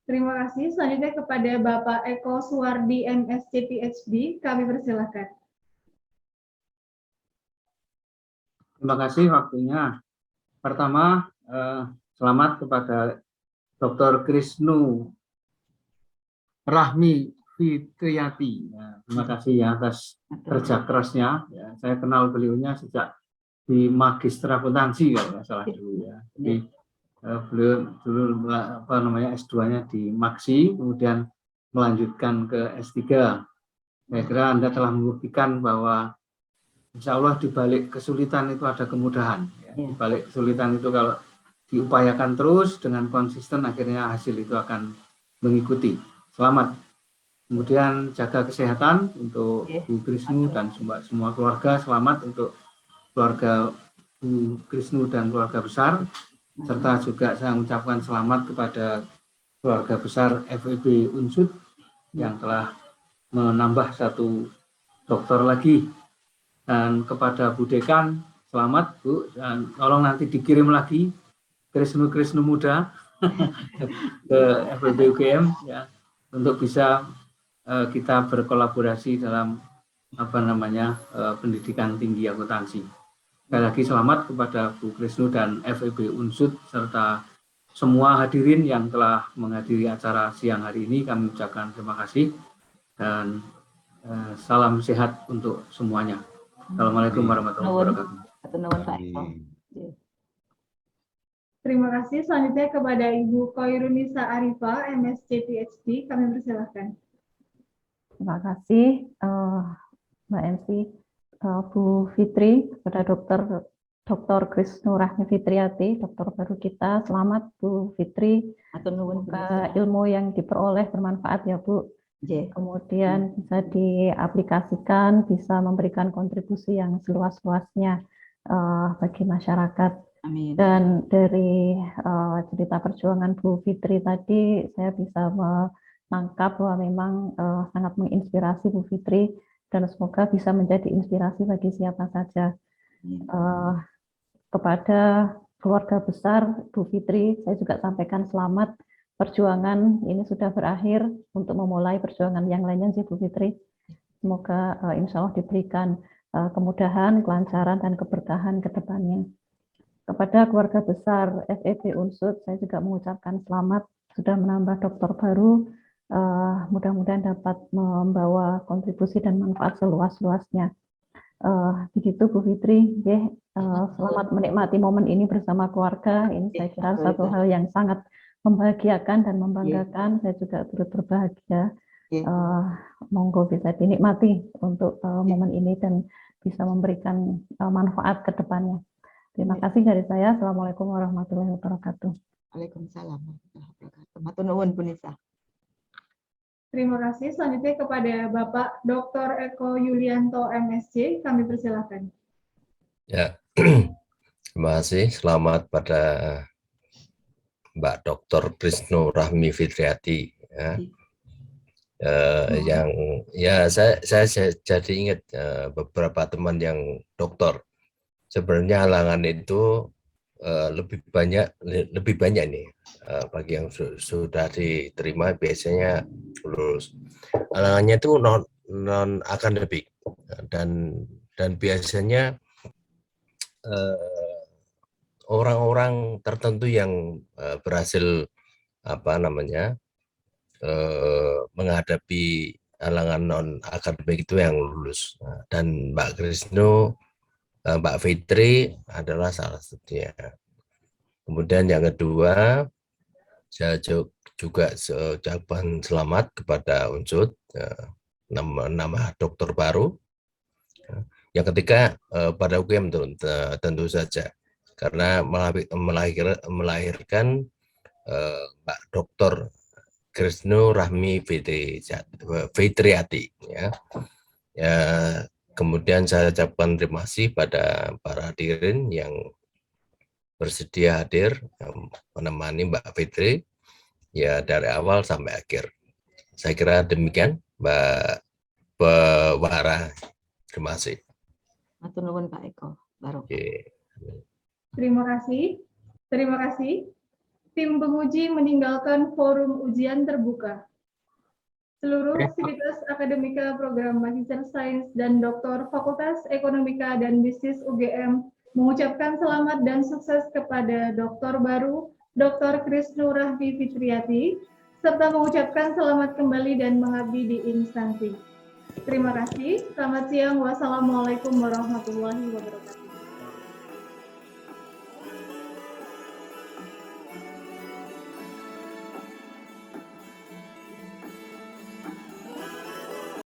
[SPEAKER 1] Terima kasih. Selanjutnya kepada Bapak Eko Suwardi, MSc, PhD, kami persilahkan.
[SPEAKER 7] Terima kasih waktunya. Pertama, selamat kepada Dr. Krisnu Rahmi Fitriati. Ya, terima kasih ya atas kerja kerasnya. Ya, saya kenal beliaunya sejak di Magister Akuntansi kalau nggak salah dulu ya. Jadi beliau dulu S2-nya di Maksi, kemudian melanjutkan ke S3. Saya kira Anda telah membuktikan bahwa insya Allah di balik kesulitan itu ada kemudahan. Ya. Di balik kesulitan itu kalau diupayakan terus dengan konsisten, akhirnya hasil itu akan mengikuti. Selamat. Kemudian jaga kesehatan untuk Bu Krisnu dan semua keluarga. Selamat untuk keluarga Bu Krisnu dan keluarga besar. Serta juga saya mengucapkan selamat kepada keluarga besar FEB Unsud yang telah menambah 1 dokter lagi. Dan kepada Bu Dekan, selamat Bu, dan tolong nanti dikirim lagi Krisnu muda ke FEB UGM ya, untuk bisa kita berkolaborasi dalam pendidikan tinggi akuntansi. Sekali lagi selamat kepada Bu Krisnu dan FEB Unsud serta semua hadirin yang telah menghadiri acara siang hari ini. Kami ucapkan terima kasih dan salam sehat untuk semuanya. Assalamualaikum warahmatullahi wabarakatuh.
[SPEAKER 1] Terima kasih. Selanjutnya kepada Ibu Koirunisa Arifa, MSc PhD, kami persilahkan.
[SPEAKER 8] Terima kasih Mbak MC, Bu Fitri, kepada Dr. Krisnu Rahmi Fitriati, dokter baru kita. Selamat Bu Fitri. Semoga ilmu yang diperoleh bermanfaat ya Bu. Kemudian bisa diaplikasikan, bisa memberikan kontribusi yang seluas-luasnya bagi masyarakat.
[SPEAKER 4] Amin.
[SPEAKER 8] Dan dari cerita perjuangan Bu Fitri tadi, saya bisa menangkap bahwa memang sangat menginspirasi Bu Fitri, dan semoga bisa menjadi inspirasi bagi siapa saja. Kepada keluarga besar Bu Fitri, saya juga sampaikan selamat, perjuangan ini sudah berakhir, untuk memulai perjuangan yang lainnya sih Bu Fitri. Semoga insya Allah diberikan kemudahan, kelancaran, dan keberkahan ke depannya. Kepada keluarga besar FEB Unsud, saya juga mengucapkan selamat, sudah menambah dokter baru, mudah-mudahan dapat membawa kontribusi dan manfaat seluas-luasnya. Begitu Bu Fitri, selamat menikmati momen ini bersama keluarga. Ini saya kira satu hal yang sangat membahagiakan dan membanggakan. Saya juga turut berbahagia. Monggo bisa dinikmati untuk momen ini dan bisa memberikan manfaat ke depannya. Terima kasih dari saya. Assalamualaikum warahmatullahi wabarakatuh.
[SPEAKER 4] Waalaikumsalam warahmatullahi wabarakatuh. Matur nuwun Bu Nisa.
[SPEAKER 1] Terima kasih. Selanjutnya kepada Bapak Dr. Eko Yulianto, MSc, kami persilahkan.
[SPEAKER 9] Ya, terima kasih. Selamat pada Mbak Dr. Krisnu Rahmi Fitriati. Ya. Yang ya saya jadi ingat beberapa teman yang dokter. Sebenarnya halangan itu lebih banyak nih bagi yang sudah diterima biasanya lulus. Halangannya itu non akademik dan biasanya orang-orang tertentu yang berhasil menghadapi halangan non akademik itu yang lulus. Dan Mbak Krisnu, Mbak Fitri adalah salah satunya. Kemudian yang kedua, saya juga ucapan selamat kepada Unsud, nama dokter baru. Yang ketiga pada UGM tentu saja, karena melahirkan Mbak Dr. Krisnu Rahmi Fitriati. Ya, kemudian saya ucapkan terima kasih pada para hadirin yang bersedia hadir menemani Mbak Fitri ya dari awal sampai akhir. Saya kira demikian Mbak Bewara. Terima kasih.
[SPEAKER 4] Matur nuwun Pak Eko.
[SPEAKER 1] Terima kasih. Terima kasih. Tim penguji meninggalkan forum ujian terbuka. Seluruh aktivitas akademika program Magister Sains dan Doktor Fakultas Ekonomika dan Bisnis UGM mengucapkan selamat dan sukses kepada Doktor baru, Dr. Krisnu Rahmi Fitriati, serta mengucapkan selamat kembali dan mengabdi di instansi. Terima kasih. Selamat siang. Wassalamualaikum warahmatullahi wabarakatuh.